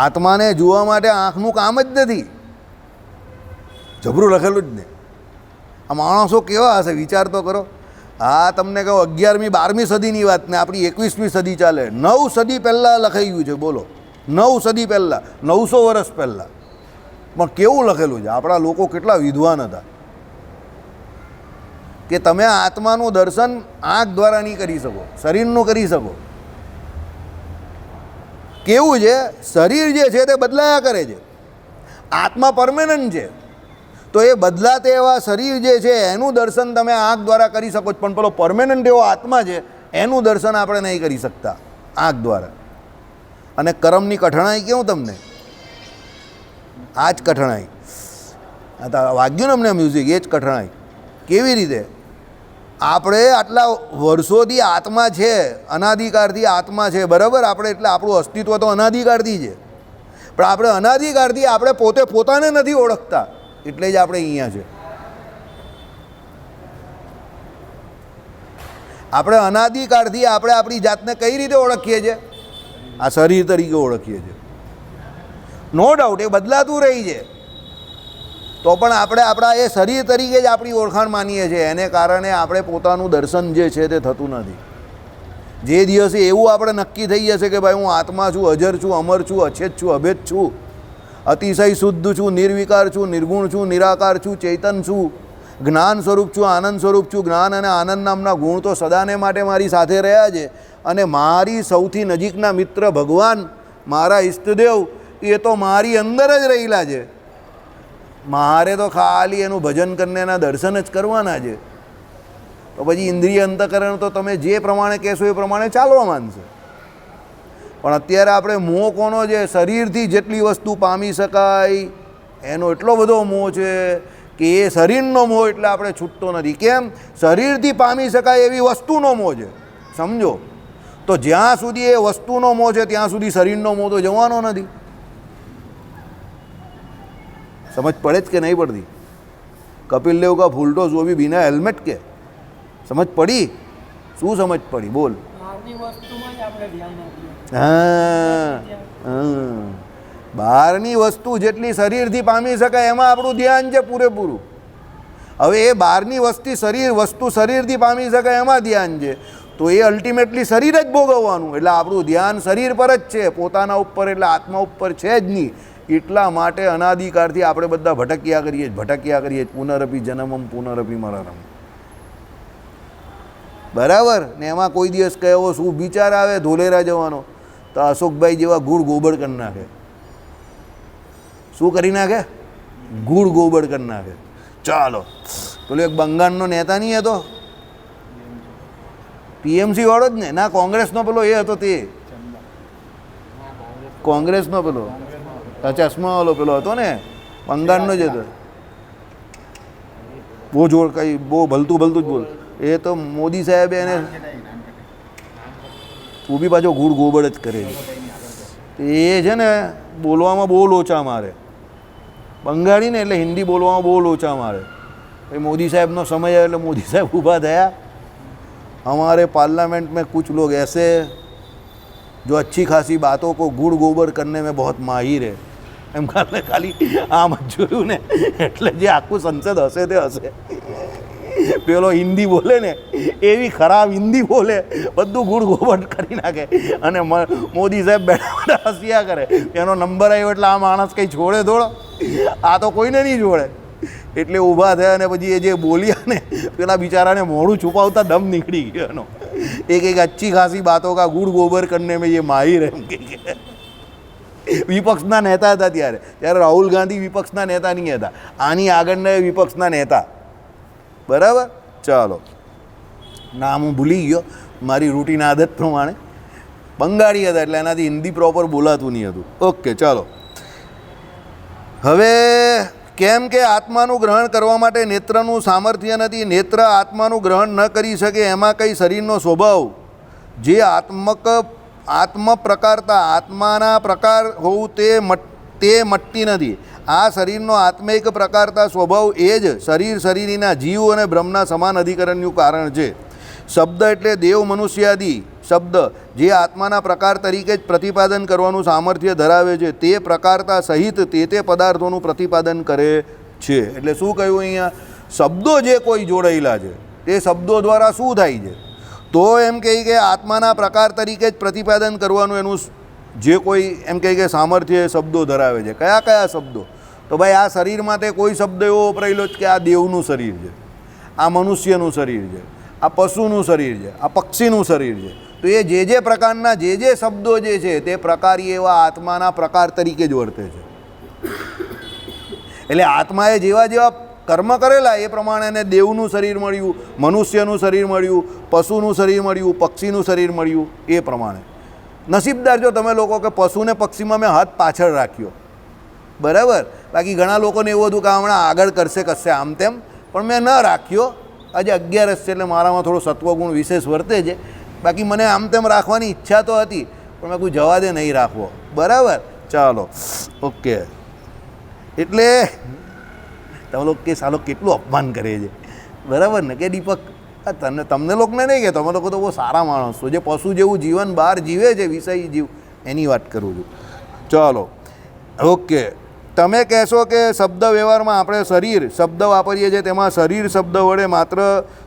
આત્માને જોવા માટે આંખનું કામ જ નથી. જબરું લખેલું જ ને. આ માણસો કેવા હશે વિચાર તો કરો. હા, તમને કહો 11મી 12મી સદીની વાત ને આપણી 21મી સદી ચાલે. 9 સદી પહેલાં લખાઈ ગયું છે. બોલો, 9 સદી પહેલાં, 900 વર્ષ પહેલાં. પણ કેવું લખેલું છે? આપણા લોકો કેટલા વિદ્વાન હતા કે તમે આત્માનું દર્શન આંખ દ્વારા નહીં કરી શકો, શરીરનું કરી શકો. કેવું છે? શરીર જે છે તે બદલાયા કરે છે, આત્મા પરમેનન્ટ છે. તો એ બદલાતે એવા શરીર જે છે એનું દર્શન તમે આંખ દ્વારા કરી શકો છો, પણ પેલો પરમેનન્ટ એવો આત્મા છે એનું દર્શન આપણે નહીં કરી શકતા આંખ દ્વારા. અને કર્મની કઠણાઈ કેવું તમને? આ જ કઠણાઈ. વાગ્યું ને અમને મ્યુઝિક, એ જ કઠણાઈ. કેવી રીતે? આપણે આટલા વર્ષોથી આત્મા છે, અનાધિકારથી આત્મા છે, બરાબર. આપણે એટલે આપણું અસ્તિત્વ તો અનાધિકારથી છે, પણ આપણે અનાધિકારથી આપણે પોતે પોતાને નથી ઓળખતા, એટલે જ આપણે અહીંયા છે. આપણે અનાધિકારથી આપણે આપણી જાતને કઈ રીતે ઓળખીએ છીએ? આ શરીર તરીકે ઓળખીએ છીએ. નો ડાઉટ એ બદલાતું રહી છે. તો પણ આપણે આપણા એ શરીર તરીકે જ આપણી ઓળખાણ માનીએ છીએ. એને કારણે આપણે પોતાનું દર્શન જે છે તે થતું નથી. જે દિવસે એવું આપણે નક્કી થઈ જશે કે ભાઈ હું આત્મા છું, અજર છું, અમર છું, અછેદ છું, અભેદ છું, અતિશય શુદ્ધ છું, નિર્વિકાર છું, નિર્ગુણ છું, નિરાકાર છું, ચેતન છું, જ્ઞાન સ્વરૂપ છું, આનંદ સ્વરૂપ છું, જ્ઞાન અને આનંદ નામના ગુણ તો સદાને માટે મારી સાથે રહ્યા છે. અને મારી સૌથી નજીકના મિત્ર ભગવાન, મારા ઈષ્ટદેવ, એ તો મારી અંદર જ રહેલા છે. મારે તો ખાલી એનું ભજન કરીને એના દર્શન જ કરવાના છે. તો પછી ઇન્દ્રિય અંતઃકરણ તો તમે જે પ્રમાણે કહેશો એ પ્રમાણે ચાલવા માંડશે. પણ અત્યારે આપણે મોહ કોનો છે? શરીરથી જેટલી વસ્તુ પામી શકાય એનો એટલો બધો મોહ છે કે એ શરીરનો મોહ એટલે આપણે છૂટતો નથી. કેમ? શરીરથી પામી શકાય એવી વસ્તુનો મોહ છે. સમજો તો જ્યાં સુધી એ વસ્તુનો મોહ છે ત્યાં સુધી શરીરનો મોહ તો જવાનો નથી. समझ पड़े कि नहीं पड़ती? कपिल देव का फूलटो जो भी बिना हेलमेट के समझ पड़ी? શું સમજ પડી? બોલ. બહારની વસ્તુ જેટલી શરીરથી પામી શકાય એમાં આપણું ધ્યાન છે પૂરેપૂરું. હવે એ બહારની વસ્તુ શરીરથી પામી શકાય એમાં ધ્યાન છે તો એ અલ્ટિમેટલી શરીર જ ભોગવવાનું. એટલે આપણું ધ્યાન શરીર પર જ છે, પોતાના ઉપર એટલે આત્મા ઉપર છે જ નહીં. એટલા માટે અનાદિકાળથી આપણે બધા ભટક્યા કરીએ પુનરપી જન્મમ પુનરપી મરણમ. બરાબર ને? એમાં કોઈ દિવસ કહેવો શું વિચાર આવે ધોલેરા જવાનો તો અશોકભાઈ જેવા ગુડ ગોબડ કરી નાખે. શું કરી નાખે? ગુડ ગોબડ કરી નાખે. ચાલો, પેલો એક બંગાળનો નેતા નહીં હતો, ટીએમસી વાળો જ ને? ના, કોંગ્રેસનો પેલો એ હતો, તે કોંગ્રેસનો પેલો ચશ્મા વાળો પેલો હતો ને, બંગાળનો જ હતો. બહુ જોર કઈ બહુ ભલતું જ બોલ. એ તો મોદી સાહેબે એને તું બી પાછો ગુડ ગોબડ જ કરે છે. એ છે ને બોલવામાં બહુ લોચા મારે. બંગાળી ને એટલે હિન્દી બોલવામાં બહુ લોચા મારે. પછી મોદી સાહેબનો સમય આવ્યો એટલે મોદી સાહેબ ઊભા થયા. हमारे पार्लियामेंट में कुछ लोग ऐसे जो अच्छी खासी बातों को गुड़ गोबर करने में बहुत माहिर है. એમ ખાલી આમ જ જોયું ને એટલે જે આખું સંસદ હશે તે હશે. પેલો હિન્દી બોલે ને એવી ખરાબ હિન્દી બોલે, બધું ગુડ ગોબડ કરી નાખે. અને મોદી સાહેબ બેઠા બેઠા હસ્યા કરે. એનો નંબર આવ્યો એટલે આ માણસ કંઈ છોડે થોડો? આ તો કોઈને નહીં છોડે. એટલે ઊભા થયા અને પછી એ જે બોલ્યા ને પેલા બિચારાને મોઢું છુપાવતા દમ નીકળી ગયો એનો. એક અચ્છી ખાસી બાતો કા ગુડ ગોબર કરને મેં એ માહિર એમ કે. વિપક્ષના નેતા હતા ત્યારે રાહુલ ગાંધી વિપક્ષના નેતા નહીં હતા, આની આગળના વિપક્ષના નેતા. બરાબર? ચાલો, નામ હું ભૂલી ગયો મારી રૂટીન આદત પ્રમાણે. બંગાળી હતા એટલે એનાથી હિન્દી પ્રોપર બોલાતું નહીં હતું. ઓકે, ચાલો. હવે કેમ કે આત્માનું ગ્રહણ કરવા માટે નેત્રનું સામર્થ્ય નથી. નેત્ર આત્માનું ગ્રહણ ન કરી શકે એમાં કંઈ શરીરનો સ્વભાવ જે આત્મ પ્રકારતા આત્માના પ્રકાર હોવું તે મટતી નથી. આ શરીરનો આત્મિક પ્રકારતા સ્વભાવ એ જ શરીરીના જીવ અને બ્રહ્મના સમાન અધિકરણનું કારણ છે. શબ્દ એટલે દેવ મનુષ્યાદિ શબ્દ જે આત્માના પ્રકાર તરીકે જ પ્રતિપાદન કરવાનું સામર્થ્ય ધરાવે છે તે પ્રકારતા સહિત તે પદાર્થોનું પ્રતિપાદન કરે છે. એટલે શું કહ્યું અહીંયા? શબ્દો જે કોઈ જોડાયેલા છે તે શબ્દો દ્વારા શું થાય છે? તો એમ કહે કે આત્માના પ્રકાર તરીકે જ પ્રતિપાદન કરવાનું એનું જે કોઈ એમ કહે કે સામર્થ્ય શબ્દો ધરાવે છે. કયા કયા શબ્દો? તો ભાઈ આ શરીરમાં તે કોઈ શબ્દ એવો વપરાયેલો જ કે આ દેવનું શરીર છે, આ મનુષ્યનું શરીર છે, આ પશુનું શરીર છે, આ પક્ષીનું શરીર છે. તો એ જે પ્રકારના જે શબ્દો જે છે તે પ્રકારી એવા આત્માના પ્રકાર તરીકે જ વર્તે છે. એટલે આત્માએ જેવા કર્મ કરેલા એ પ્રમાણે એને દેવનું શરીર મળ્યું, મનુષ્યનું શરીર મળ્યું, પશુનું શરીર મળ્યું, પક્ષીનું શરીર મળ્યું. એ પ્રમાણે નસીબદાર જો તમે લોકો કે પશુને પક્ષીમાં મેં હાથ પાછળ રાખ્યો, બરાબર. બાકી ઘણા લોકોને એવું હતું કે હમણાં આગળ કરશે આમ તેમ, પણ મેં ન રાખ્યો. આજે 11 છે એટલે મારામાં થોડો સત્વગુણ વિશેષ વર્તે છે. બાકી મને આમ તેમ રાખવાની ઈચ્છા તો હતી પણ મેં કોઈ જવા દે નહીં રાખવો. બરાબર? ચાલો, ઓકે. એટલે તમે લોકો કે સાલો કેટલું અપમાન કરે છે, બરાબર ને? કે દીપક તમને લોકોને નહીં કે તમે લોકો તો બહુ સારા માણસ છો, જે પશુ જેવું જીવન બહાર જીવે છે, વિષય જીવ, એની વાત કરું છું. ચાલો, ઓકે. તમે કહેશો કે શબ્દ વ્યવહારમાં આપણે શરીર શબ્દ વાપરીએ છીએ, તેમાં શરીર શબ્દ વડે માત્ર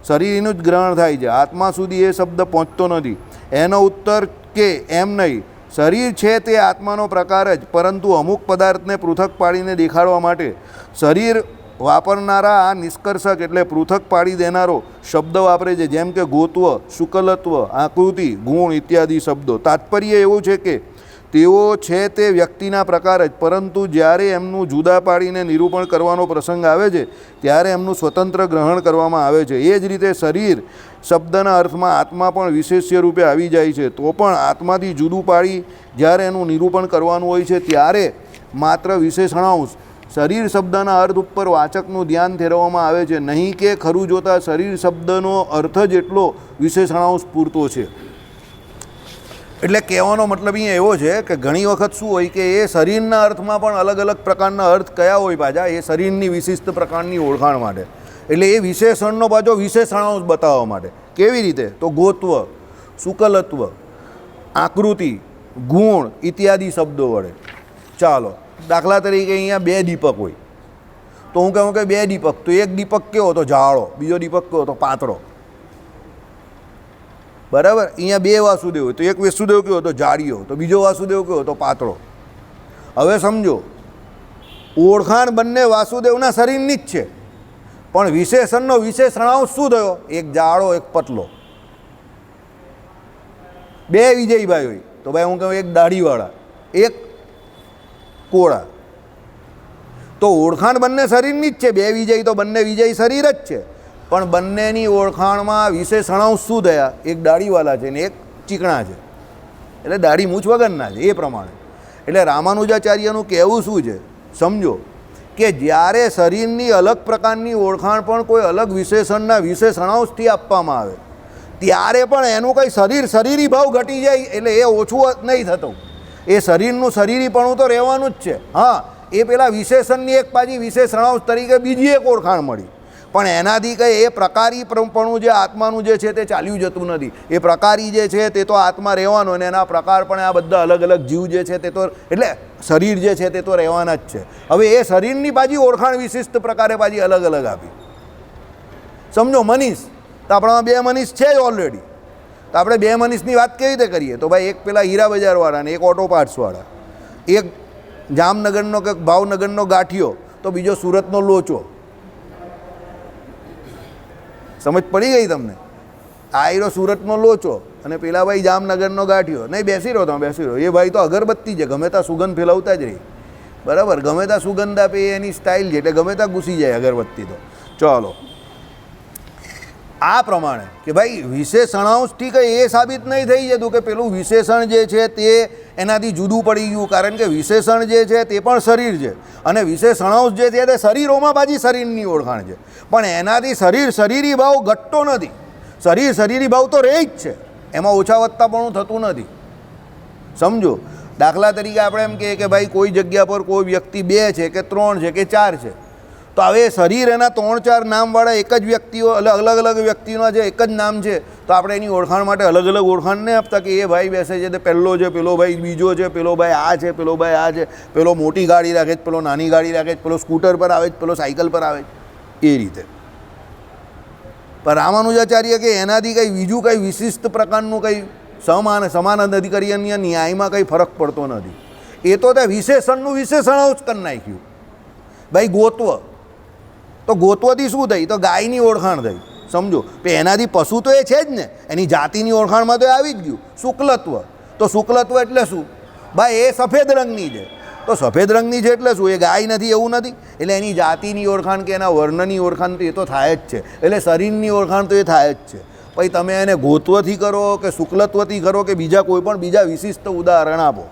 શરીરનું જ ગ્રહણ થાય છે, આત્મા સુધી એ શબ્દ પહોંચતો નથી. એનો ઉત્તર કે એમ નહીં, શરીર છે તે આત્માનો પ્રકાર જ, પરંતુ અમુક પદાર્થને પૃથક પાડીને દેખાડવા માટે શરીર વાપરનારા આ નિષ્કર્ષક એટલે પૃથક પાડી દેનારો શબ્દ વાપરે છે, જેમ કે ગોત્વ, શુકલત્વ, આકૃતિ, ગુણ ઇત્યાદિ શબ્દો. તાત્પર્ય એવું છે કે તેઓ છે તે વ્યક્તિના પ્રકાર જ, પરંતુ જ્યારે એમનું જુદા પાડીને નિરૂપણ કરવાનો પ્રસંગ આવે છે ત્યારે એમનું સ્વતંત્ર ગ્રહણ કરવામાં આવે છે. એ જ રીતે શરીર શબ્દના અર્થમાં આત્મા પણ વિશેષ્ય રૂપે આવી જાય છે, તો પણ આત્માથી જુદું પાડી જ્યારે એનું નિરૂપણ કરવાનું હોય છે ત્યારે માત્ર વિશેષણાંશ શરીર શબ્દના અર્થ ઉપર વાચકનું ધ્યાન ફેરવવામાં આવે છે, નહીં કે ખરું જોતાં શરીર શબ્દનો અર્થ જ એટલો વિશેષણાંશ પૂરતો છે. એટલે કહેવાનો મતલબ અહીંયા એવો છે કે ઘણી વખત શું હોય કે એ શરીરના અર્થમાં પણ અલગ અલગ પ્રકારના અર્થ કયા હોય પાછા એ શરીરની વિશિષ્ટ પ્રકારની ઓળખાણ માટે, એટલે એ વિશેષણનો પાછો વિશેષણાંશ બતાવવા માટે. કેવી રીતે? તો ગોત્વ, શુકલત્વ, આકૃતિ, ગુણ ઇત્યાદિ શબ્દો વડે. ચાલો દાખલા તરીકે અહીંયા 2 દીપક હોય તો હું કહું કે 2 દીપક, તો એક દીપક કેવો તો જાડો, બીજો દીપક કેવો તો પાતળો. બરાબર? અહીંયા 2 વાસુદેવ હોય તો એક વાસુદેવ કેવો તો જાડિયો, તો બીજો વાસુદેવ કેવો તો પાતળો. હવે સમજો, ઓળખાણ બંને વાસુદેવના શરીરની જ છે, પણ વિશેષણનો વિશેષણાંશ શું થયો? એક જાડો, એક પતલો. 2 વિજયભાઈ હોય તો ભાઈ હું કહું એક દાઢીવાળા, એક કોળા. તો ઓળખાણ બંને શરીરની જ છે, 2 વિજય તો બંને વિજય શરીર જ છે, પણ બંનેની ઓળખાણમાં વિશેષણાંશ શું થયા? એક દાઢીવાળા છે ને એક ચીકણા છે, એટલે દાઢી મૂછ વગરના છે એ પ્રમાણે. એટલે રામાનુજાચાર્યનું કહેવું શું છે? સમજો કે જ્યારે શરીરની અલગ પ્રકારની ઓળખાણ પણ કોઈ અલગ વિશેષણના વિશેષણાંશથી આપવામાં આવે ત્યારે પણ એનું કંઈ શરીરી ભાવ ઘટી જાય, એટલે એ ઓછું નહીં થતું, એ શરીરનું શરીરીપણું તો રહેવાનું જ છે. હા, એ પેલા વિશેષણની એક પાછી વિશેષણાંશ તરીકે બીજી એક ઓળખાણ મળી, પણ એનાથી કંઈ એ પ્રકારીપણું જે આત્માનું જે છે તે ચાલ્યું જતું નથી. એ પ્રકારી જે છે તે તો આત્મા રહેવાનો, અને એના પ્રકાર પણ આ બધા અલગ અલગ જીવ જે છે તે તો એટલે શરીર જે છે તે તો રહેવાના જ છે. હવે એ શરીરની પાછી ઓળખાણ વિશિષ્ટ પ્રકારે પાછી અલગ અલગ આપી. સમજો મનીષ, તો આપણામાં 2 મનીષ છે જ ઓલરેડી, તો આપણે 2 મનીષની વાત કેવી રીતે કરીએ? તો ભાઈ એક પેલા હીરા બજારવાળા ને એક ઓટો પાર્ટ્સવાળા, એક જામનગરનો કે ભાવનગરનો ગાંઠિયો તો બીજો સુરતનો લોચો. સમજ પડી ગઈ તમને? આ હીરો સુરતનો લોચો અને પેલા ભાઈ જામનગરનો ગાંઠિયો. નહીં, બેસી રહો તમે, બેસી રહો. એ ભાઈ તો અગરબત્તી છે, ગમે ત્યાં સુગંધ ફેલાવતા જ રહી. બરાબર? ગમે ત્યાં સુગંધ આપે એની સ્ટાઇલ છે, એટલે ગમે ત્યાં ઘૂસી જાય અગરબત્તી તો. ચાલો, આ પ્રમાણે કે ભાઈ વિશેષણાંશથી કંઈ એ સાબિત નહીં થઈ જતું કે પેલું વિશેષણ જે છે તે એનાથી જુદું પડી ગયું, કારણ કે વિશેષણ જે છે તે પણ શરીર છે અને વિશેષણાંશ જે છે તે શરીરોમાં પાછી શરીરની ઓળખાણ છે, પણ એનાથી શરીરી ભાવ ઘટતો નથી. શરીરી ભાવ તો રહે જ છે, એમાં ઓછા વત્તાપણું થતું નથી. સમજો, દાખલા તરીકે આપણે એમ કહીએ કે ભાઈ કોઈ જગ્યા પર કોઈ વ્યક્તિ 2 છે કે 3 છે કે 4 છે, તો હવે શરીર એના 3-4 નામવાળા એક જ વ્યક્તિઓ અલગ અલગ વ્યક્તિના જે એક જ નામ છે, તો આપણે એની ઓળખાણ માટે અલગ અલગ ઓળખાણ નહીં આપતા કે એ ભાઈ બેસે છે તે પહેલો છે, પેલો ભાઈ બીજો છે, પેલો ભાઈ આ છે, પેલો ભાઈ આ છે, પેલો મોટી ગાડી રાખે છે, પેલો નાની ગાડી રાખે છે, પેલો સ્કૂટર પર આવે છે, પેલો સાયકલ પર આવે છે, એ રીતે. પણ રામાનુજાચાર્ય કે એનાથી કંઈ બીજું કંઈ વિશિષ્ટ પ્રકારનું કંઈ સમાન અધિકારીય ન્યાયમાં કંઈ ફરક પડતો નથી. એ તો ત્યાં વિશેષણનું વિશેષણ જ કરી નાખ્યું. ભાઈ ગોત્વ, તો ગોત્વથી શું થઈ? તો ગાયની ઓળખાણ થઈ. સમજો, તો એનાથી પશુ તો એ છે જ ને, એની જાતિની ઓળખાણમાં તો આવી જ ગયું. શુક્લત્વ, તો શુક્લત્વ એટલે શું? ભાઈ એ સફેદ રંગની છે, તો સફેદ રંગની છે એટલે શું? એ ગાય નથી એવું નથી, એટલે એની જાતિની ઓળખાણ કે એના વર્ણની ઓળખાણ તો એ તો થાય જ છે, એટલે શરીરની ઓળખાણ તો એ થાય જ છે. પછી તમે એને ગોત્વથી કરો કે શુક્લત્વથી કરો કે બીજા કોઈ પણ બીજા વિશિષ્ટ ઉદાહરણ આપો.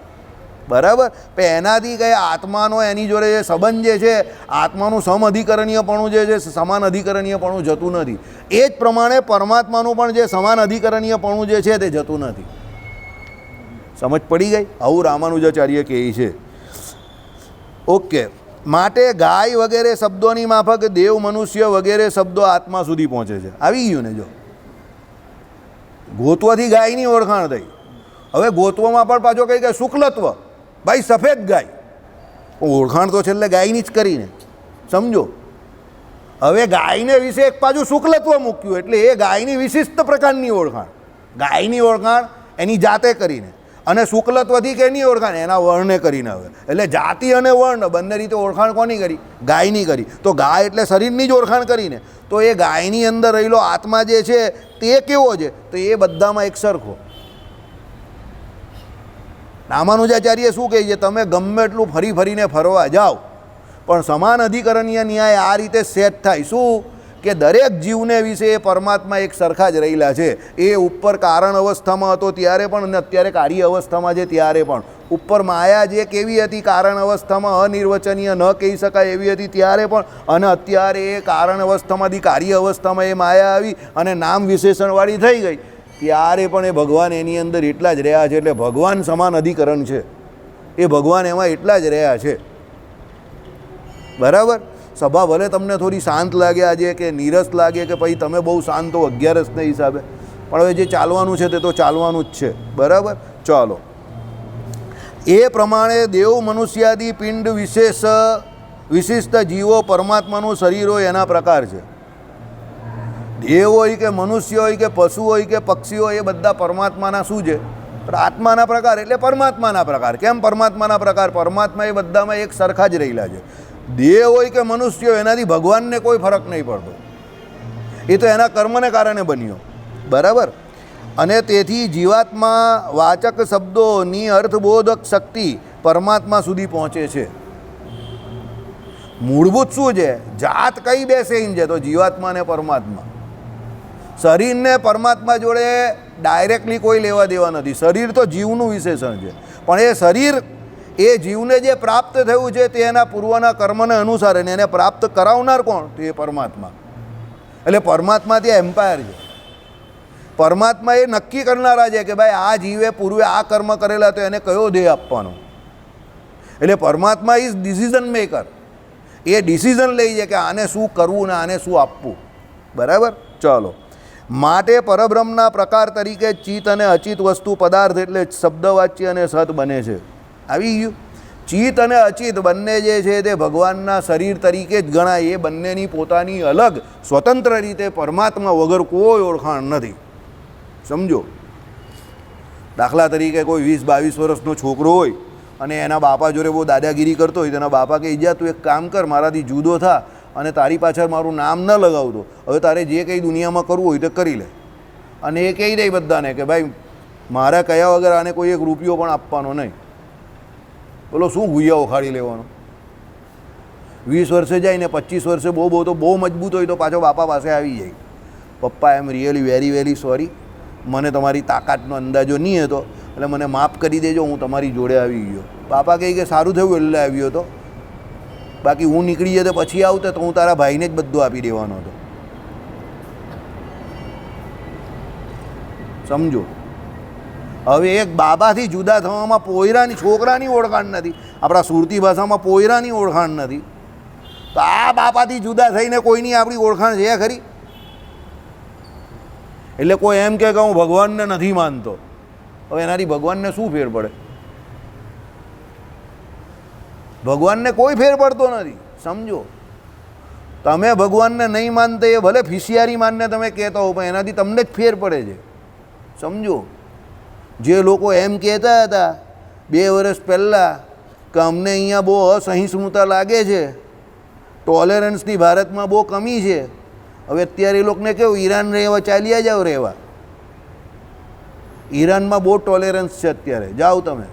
બરાબર? પણ એનાથી કંઈ આત્માનો એની જોડે જે સંબંધ જે છે, આત્માનું સમઅધિકરણીયપણું જે છે, સમાન અધિકરણીયપણું જતું નથી. એ જ પ્રમાણે પરમાત્માનું પણ જે સમાન અધિકરણીયપણું જે છે તે જતું નથી. સમજ પડી ગઈ? આવું રામાનુજાચાર્ય કહે છે. ઓકે, માટે ગાય વગેરે શબ્દોની માફક દેવ, મનુષ્ય વગેરે શબ્દો આત્મા સુધી પહોંચે છે. આવી ગયું ને? જો ગોત્વથી ગાયની ઓળખાણ થઈ. હવે ગોત્વમાં પણ પાછો કંઈ કે શુક્લત્વ, ભાઈ સફેદ ગાય, ઓળખાણ તો છેલ્લે ગાયની જ કરીને, સમજો. હવે ગાયને વિશે એક બાજુ શુક્લત્વ મૂક્યું એટલે એ ગાયની વિશિષ્ટ પ્રકારની ઓળખાણ, ગાયની ઓળખાણ એની જાતે કરીને, અને શુક્લત્વથી કે એની ઓળખાણ એના વર્ણને કરીને. હવે એટલે જાતિ અને વર્ણ બંને રીતે ઓળખાણ કોની કરી? ગાયની કરી. તો ગાય એટલે શરીરની જ ઓળખાણ કરીને, તો એ ગાયની અંદર રહેલો આત્મા જે છે તે કેવો છે? તો એ બધામાં એક સરખો. રામાનુજાચાર્ય શું કહે છે? તમે ગમે એટલું ફરી ફરીને ફરવા જાઓ પણ સમાન અધિકરણીય ન્યાય આ રીતે સેટ થાય. શું કે દરેક જીવને વિશે એ પરમાત્મા એક સરખા જ રહેલા છે. એ ઉપર કારણ અવસ્થામાં હતો ત્યારે પણ અને અત્યારે કાર્ય અવસ્થામાં છે ત્યારે પણ. ઉપર માયા જે કેવી હતી કારણ અવસ્થામાં અનિર્વચનીય ન કહી શકાય એવી હતી ત્યારે પણ, અને અત્યારે એ કારણ અવસ્થામાંથી કાર્ય અવસ્થામાં એ માયા આવી અને નામ વિશેષણવાળી થઈ ગઈ ત્યારે પણ એ ભગવાન એની અંદર એટલા જ રહ્યા છે. એટલે ભગવાન સમાન અધિકરણ છે, એ ભગવાન એમાં એટલા જ રહ્યા છે. બરાબર. સભા ભલે તમને થોડી શાંત લાગે આજે કે નીરસ લાગે કે ભાઈ તમે બહુ શાંત હો 11 હિસાબે, પણ હવે જે ચાલવાનું છે તે તો ચાલવાનું જ છે. બરાબર. ચાલો. એ પ્રમાણે દેવ મનુષ્યાદિ પિંડ વિશિષ્ટ જીવો પરમાત્માનું શરીર હોય એના પ્રકાર છે. દેવ હોય કે મનુષ્ય હોય કે પશુ હોય કે પક્ષી હોય એ બધા પરમાત્માના શું છે? આત્માના પ્રકાર. એટલે પરમાત્માના પ્રકાર. કેમ પરમાત્માના પ્રકાર? પરમાત્મા એ બધામાં એક સરખા જ રહેલા છે. દેવ હોય કે મનુષ્ય હોય એનાથી ભગવાનને કોઈ ફરક નહીં પડતો, એ તો એના કર્મને કારણે બન્યો. બરાબર. અને તેથી જીવાત્મા વાચક શબ્દોની અર્થબોધક શક્તિ પરમાત્મા સુધી પહોંચે છે. મૂળભૂત શું છે? જાત કઈ બેસે છે? તો જીવાત્મા અને પરમાત્મા. શરીરને પરમાત્મા જોડે ડાયરેક્ટલી કોઈ લેવા દેવા નથી. શરીર તો જીવનું વિશેષણ છે, પણ એ શરીર એ જીવને જે પ્રાપ્ત થયું છે તે એના પૂર્વના કર્મને અનુસાર, અને એને પ્રાપ્ત કરાવનાર કોણ? તો એ પરમાત્મા. એટલે પરમાત્મા ત્યાં એમ્પાયર છે. પરમાત્મા એ નક્કી કરનારા છે કે ભાઈ આ જીવે પૂર્વે આ કર્મ કરેલા તો એને કયો ધ્યેય આપવાનો. એટલે પરમાત્મા is decision maker. A decision લઈ છે કે આને શું કરવું ને આને શું આપવું. બરાબર. ચાલો. માટે પરબ્રહ્મના પ્રકાર તરીકે ચિત્ત અને અચિત વસ્તુ પદાર્થ એટલે શબ્દવાચ્ય અને સત બને છે. આવી ગયું. ચિત્ત અને અચિત બંને જે છે તે ભગવાનના શરીર તરીકે જ ગણાય. એ બંનેની પોતાની અલગ સ્વતંત્ર રીતે પરમાત્મા વગર કોઈ ઓળખાણ નથી. સમજો. દાખલા તરીકે કોઈ 20-22 વર્ષનો છોકરો હોય અને એના બાપા જોડે બહુ દાદાગીરી કરતો હોય તો એના બાપા કહે જા તું એક કામ કર, મારાથી જુદો થા અને તારી પાછળ મારું નામ ન લગાવતો, હવે તારે જે કંઈ દુનિયામાં કરવું હોય તો કરી લે. અને એ કહી દે બધાને કે ભાઈ મારા કયા વગર આને કોઈ 1 રૂપિયો પણ આપવાનો નહીં. બોલો શું ગુయ్યા ઉખાડી લેવાનો? 20 વર્ષે જાય ને 25 વર્ષે બહુ તો બહુ મજબૂત હોય તો પાછો બાપા પાસે આવી જાય, પપ્પા I am really very very sorry, મને તમારી તાકાતનો અંદાજો નહીં હતો એટલે મને માફ કરી દેજો, હું તમારી જોડે આવી ગયો. બાપા કહે કે સારું થયું એટલે આવ્યો હતો, બાકી હું નીકળી જતો પછી આવતો તો હું તારા ભાઈને જ બધું આપી દેવાનો હતો. સમજો. હવે એક બાબાથી જુદા થવામાં પોયરાની છોકરાની ઓળખાણ નથી, આપણા સુરતી ભાષામાં પોયરાની ઓળખાણ નથી, તો આ બાપાથી જુદા થઈને કોઈની આપણી ઓળખાણ છે ખરી? એટલે કોઈ એમ કે હું ભગવાનને નથી માનતો, હવે એનાથી ભગવાનને શું ફેર પડે? ભગવાનને કોઈ ફેર પડતો નથી. સમજો. તમે ભગવાનને નહીં માનતા એ ભલે ફિસિયારી માનને તમે કહેતા હો પણ એનાથી તમને જ ફેર પડે છે. સમજો. જે લોકો એમ કહેતા હતા 2 વર્ષ પહેલાં કે અમને અહીંયા બહુ અસહિષ્ણુતા લાગે છે, ટોલરન્સની ભારતમાં બહુ કમી છે, હવે અત્યારે એ લોકોને કેવું ઈરાન રહેવા ચાલ્યા જાઓ રહેવા. ઈરાનમાં બહુ ટોલરન્સ છે અત્યારે, જાઓ તમે.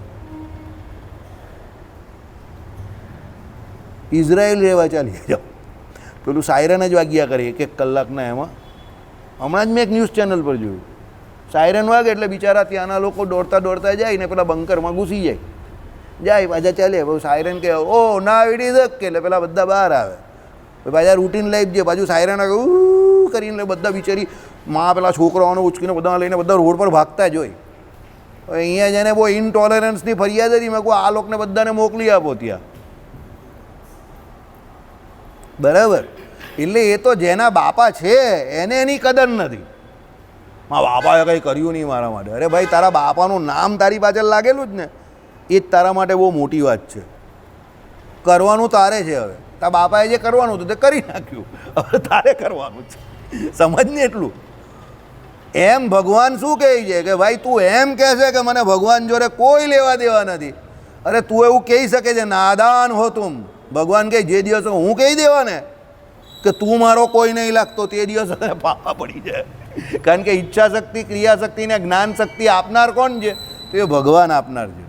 ઇઝરાયલ રહેવા ચાલ્યા જાઓ, પેલું સાયરન જ વાગ્યા કરે 1-1 કલાકના. એમાં હમણાં જ મેં એક ન્યૂઝ ચેનલ પર જોયું, સાયરન વાગે એટલે બિચારા ત્યાંના લોકો દોડતા દોડતા જાય ને પેલા બંકરમાં ઘૂસી જાય પાછા ચાલે. પછી સાયરન કે ઓ ના ઇટ ઇઝ કે એટલે પેલા બધા બહાર આવે, પાછા રૂટીન લાઈફ છે, પાછું સાયરન વાગે કરીને બધા બિચારી માં પેલા છોકરાઓને ઉચકીને બધા લઈને બધા રોડ પર ભાગતા જ હોય. હવે અહીંયા જેને બહુ ઇનટોલરન્સની ફરિયાદ હતી, મેં કહું આ લોકોને બધાને મોકલી આપો ત્યાં. બરાબર. એટલે એ તો જેના બાપા છે એને એની કદર નથી. મારા બાપાએ કંઈ કર્યું નહીં મારા માટે. અરે ભાઈ તારા બાપાનું નામ તારી પાછળ લાગેલું જ ને, એ જ તારા માટે બહુ મોટી વાત છે. કરવાનું તારે છે. હવે તારા બાપાએ જે કરવાનું હતું તે કરી નાખ્યું, હવે તારે કરવાનું છે. સમજ ને એટલું. એમ ભગવાન શું કહે છે કે ભાઈ તું એમ કહે છે કે મને ભગવાન જોડે કોઈ લેવા દેવા નથી. અરે તું એવું કહી શકે છે, નાદાન હો તુમ. ભગવાન કહે જે દિવસ હું કહી દેવા ને કે તું મારો કોઈ નહીં લાગતો, તે દિવસ પાપા પડી જાય. કારણ કે ઈચ્છા શક્તિ, ક્રિયા શક્તિ ને જ્ઞાન શક્તિ આપનાર કોણ છે? તો એ ભગવાન આપનાર છે.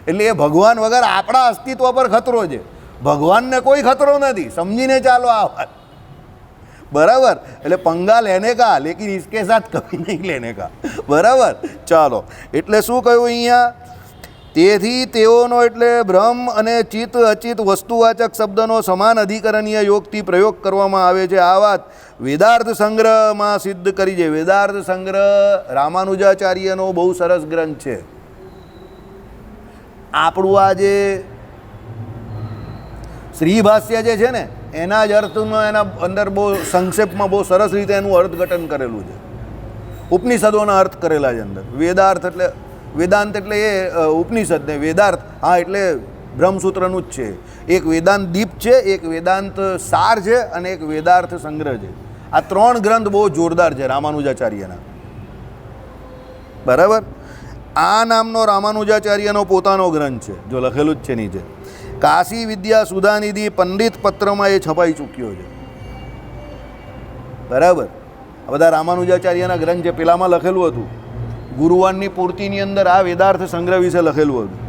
એટલે એ ભગવાન વગર આપણા અસ્તિત્વ પર ખતરો છે. ભગવાનને કોઈ ખતરો નથી. સમજીને ચાલો આ વાત, બરાબર? એટલે પંગા લેને કા, લેકિન ઇસકે સાથ કભી નહીં લેને કા, બરાબર? ચાલો, એટલે શું કહ્યું અહીંયા? તેથી તેઓનો એટલે બ્રહ્મ અને ચિત્ત અચિત વસ્તુવાચક શબ્દનો સમાન અધિકરણીય યોગથી પ્રયોગ કરવામાં આવે છે. આ વાત વેદાર્થ સંગ્રહમાં સિદ્ધ કરી છે. વેદાર્થ સંગ્રહ રામાનુજાચાર્યનો બહુ સરસ ગ્રંથ છે. આપણું આ જે શ્રીભાષ્ય જે છે ને એના જ અર્થનો એના અંદર બહુ સંક્ષેપમાં બહુ સરસ રીતે એનું અર્થઘટન કરેલું છે. ઉપનિષદોના અર્થ કરેલા છે અંદર. વેદાર્થ એટલે વેદાંત એટલે એ ઉપનિષદ ને વેદાર્થ હા એટલે બ્રહ્મસૂત્રનું જ છે. એક વેદાંત દીપ છે, એક વેદાંત સાર છે અને એક વેદાર્થ સંગ્રહ છે. આ ત્રણ ગ્રંથ બહુ જોરદાર છે રામાનુજાચાર્યના, બરાબર? આ નામનો રામાનુજાચાર્યનો પોતાનો ગ્રંથ છે, જો લખેલું જ છે નીચે. કાશી વિદ્યા સુધાનિધિ પંડિત પત્રમાં એ છપાઈ ચૂક્યો છે, બરાબર? આ બધા રામાનુજાચાર્યના ગ્રંથ છે. પેલામાં લખેલું હતું ગુરુવારની પૂર્તિની અંદર આ વેદાર્થ સંગ્રહ વિશે લખેલું હતું,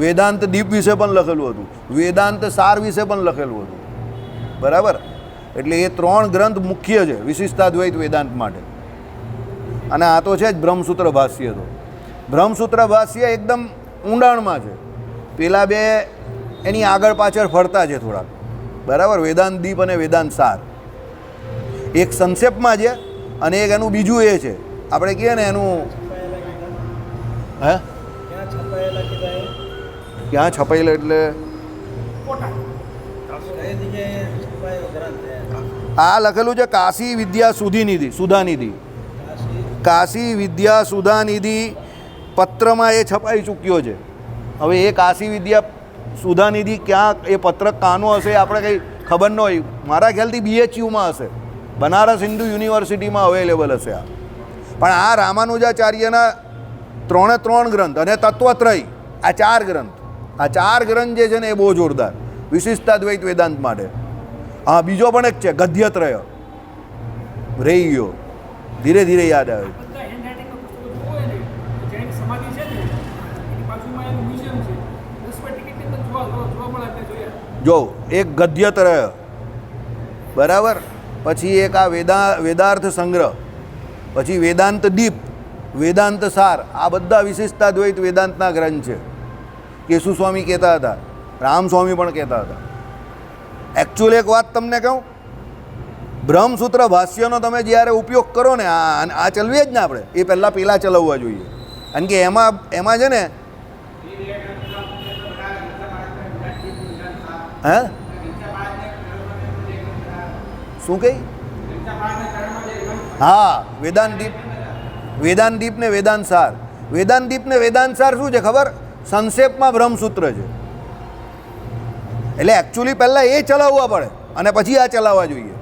વેદાંત દીપ વિશે પણ લખેલું હતું, વેદાંત સાર વિશે પણ લખેલું હતું, બરાબર? એટલે એ ત્રણ ગ્રંથ મુખ્ય છે વિશિષ્ટાદ્વૈત વેદાંત માટે. અને આ તો છે જ બ્રહ્મસૂત્ર ભાષ્ય. તો બ્રહ્મસૂત્ર ભાષ્ય એકદમ ઊંડાણમાં છે. પેલા બે એની આગળ પાછળ ફરતા છે થોડાક, બરાબર? વેદાંત દીપ અને વેદાંત સાર એક સંક્ષેપમાં છે અને એક એનું બીજું એ છે આપણે કહીએ ને એનું હે ક્યાં છપાયેલા એટલે આ લખેલું છે કાશી વિદ્યા સુધીનિધિ સુધાનિધિ. કાશી વિદ્યા સુધાનિધિ પત્રમાં એ છપાઈ ચૂક્યો છે. હવે એ કાશી વિદ્યા સુધાનિધિ ક્યાં એ પત્રક કાનો હશે આપણે કંઈ ખબર ન હોય. મારા ખ્યાલથી BHUમાં હશે, બનારસ હિન્દુ યુનિવર્સિટીમાં અવેલેબલ હશે આ. પણ આ રામાનુજાચાર્યના ત્રણ ગ્રંથ અને તત્વત્રય આ ચાર ગ્રંથ જે છે ને એ બહુ જોરદાર વિશિષ્ટાદ્વૈત વેદાંત માટે. હા, બીજો પણ એક છે ગદ્યત્રય, રહી ગયો, ધીરે ધીરે યાદ આવે. જો એક ગદ્યત્રય, બરાબર? પછી એક આ વેદાર્થ સંગ્રહ, પછી વેદાંત દીપ, વેદાંત સાર. આ બધા વિશિષ્ટાદ્વૈત વેદાંતના ગ્રંથ છે. કેશુ સ્વામી કહેતા હતા, રામસ્વામી પણ કહેતા હતા. એકચ્યુઅલી એક વાત તમને કહું, બ્રહ્મસૂત્ર ભાષ્યનો તમે જ્યારે ઉપયોગ કરો ને આ ચલાવીએ જ ને આપણે, એ પહેલાં પેલા ચલાવવા જોઈએ. કારણ કે એમાં છે ને હે શું કહી? હા, વેદાંત દીપ ને વેદાંત સાર. વેદાંત દીપ ને વેદાંત સાર શું છે ખબર? સંક્ષેપમાં બ્રહ્મસૂત્ર છે. એટલે એકચ્યુઅલી પહેલાં એ ચલાવવા પડે અને પછી આ ચલાવવા જોઈએ.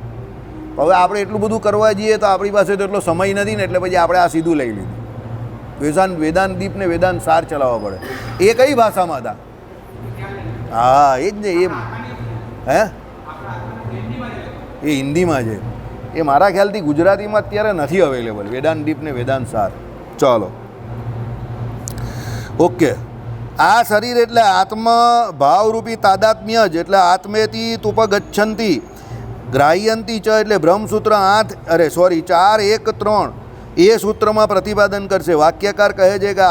હવે આપણે એટલું બધું કરવા જઈએ તો આપણી પાસે તો એટલો સમય નથી ને, એટલે પછી આપણે આ સીધું લઈ લીધું. વેદાંત દીપ ને વેદાંત સાર ચલાવવા પડે. એ કઈ ભાષામાં હતા? હા, એ જ ને. હે એ હિન્દીમાં છે. એ મારા ખ્યાલથી ગુજરાતીમાં અત્યારે નથી અવેલેબલ, વેદાંત દીપ ને વેદાંત સાર. ચાલો, ઓકે. આ શરીર એટલે આત્મ ભાવરૂપી તાદાત્મ્ય જ, એટલે આત્મેતી તુપગચ્છંતી ગ્રાહ્યંતી ચ એટલે બ્રહ્મસૂત્ર 4 1 3 એ સૂત્રમાં પ્રતિપાદન કરશે. વાક્યકાર કહે છે કે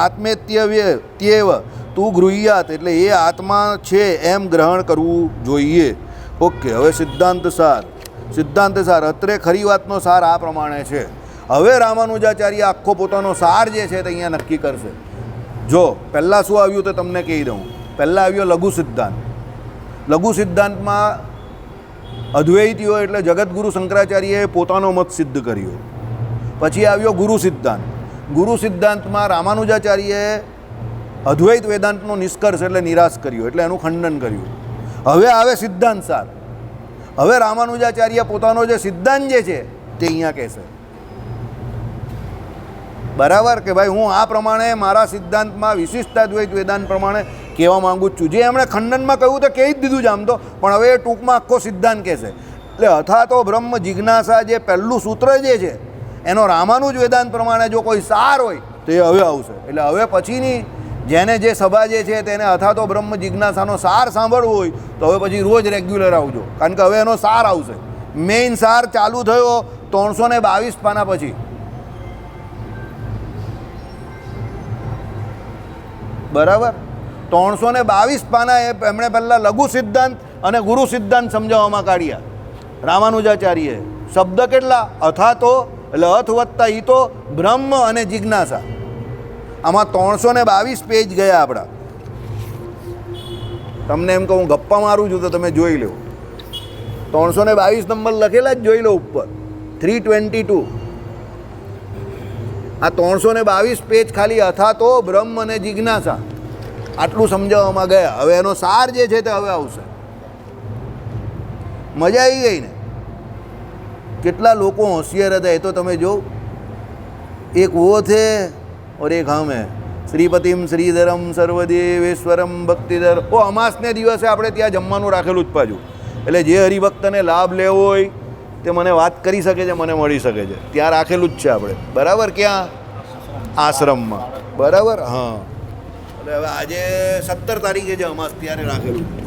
આત્મેત્યવ તું ગૃહ્યાત એટલે એ આત્મા છે એમ ગ્રહણ કરવું જોઈએ. ઓકે, હવે સિદ્ધાંત સાર અત્રે ખરી વાતનો સાર આ પ્રમાણે છે. હવે રામાનુજાચાર્ય આખો પોતાનો સાર જે છે તે અહીંયા નક્કી કરશે. જો પહેલાં શું આવ્યું તો તમને કહી દઉં. પહેલાં આવ્યો લઘુ સિદ્ધાંત. લઘુ સિદ્ધાંતમાં અદ્વૈતીઓ એટલે જગતગુરુ શંકરાચાર્યએ પોતાનો મત સિદ્ધ કર્યો. પછી આવ્યો ગુરુ સિદ્ધાંત. ગુરુ સિદ્ધાંતમાં રામાનુજાચાર્યએ અદ્વૈત વેદાંતનો નિષ્કર્ષ એટલે નિરાશ કર્યો, એટલે એનું ખંડન કર્યું. હવે આવે સિદ્ધાંત સાર. હવે રામાનુજાચાર્ય પોતાનો જે સિદ્ધાંત જે છે તે અહીંયા કહેશે. બરાબર કે ભાઈ હું આ પ્રમાણે મારા સિદ્ધાંતમાં વિશિષ્ટાદ્વૈત વેદાંત પ્રમાણે કહેવા માગું છું. જે એમણે ખંડનમાં કહ્યું તો કહી જ દીધું જ આમ તો, પણ હવે એ ટૂંકમાં આખો સિદ્ધાંત કહેશે. એટલે અથાતો બ્રહ્મ જિજ્ઞાસા જે પહેલું સૂત્ર જે છે એનો રામાનુજ વેદાંત પ્રમાણે જો કોઈ સાર હોય તો એ હવે આવશે. એટલે હવે પછીની જેને જે સભા જે છે તેને અથાતો બ્રહ્મ જિજ્ઞાસાનો સાર સાંભળવું હોય તો હવે પછી રોજ રેગ્યુલર આવજો, કારણ કે હવે એનો સાર આવશે. મેઇન સાર ચાલુ થયો 322 પાના પછી. બરાબર, 322 પાના એમણે પહેલાં લઘુ સિદ્ધાંત અને ગુરુ સિદ્ધાંત સમજાવવામાં કાઢ્યા રામાનુજાચાર્યએ. શબ્દ કેટલા? અથાતો એટલે અથ વત્તા ઈતો બ્રહ્મ અને જિજ્ઞાસા. આમાં 322 પેજ ગયા આપણા. તમને એમ કહું ગપ્પા મારું છું તો તમે જોઈ લો, 322 નંબર લખેલા જ જોઈ લો ઉપર, 322. આ 322 પેજ ખાલી અથાતો બ્રહ્મ અને જિજ્ઞાસા આટલું સમજાવવામાં ગયા. હવે એનો સાર જે છે તે હવે આવશે. મજા આવી ગઈ ને? કેટલા લોકો હોશિયાર હતા એ તો તમે જો. એક વો થે और एक हम है, શ્રીપતિમ શ્રીધરમ સર્વદેવેશ્વરમ ભક્તિધર. ઓ અમાસને દિવસે આપણે ત્યાં જમવાનું રાખેલું જ પાછું. એટલે જે હરિભક્તને લાભ લેવો હોય તે મને વાત કરી શકે છે, મને મળી શકે છે. ત્યાં રાખેલું જ છે આપણે. બરાબર, ક્યાં? આશ્રમમાં. બરાબર, હા. એટલે હવે આજે 17 તારીખે છે અમાસ, ત્યારે રાખેલું.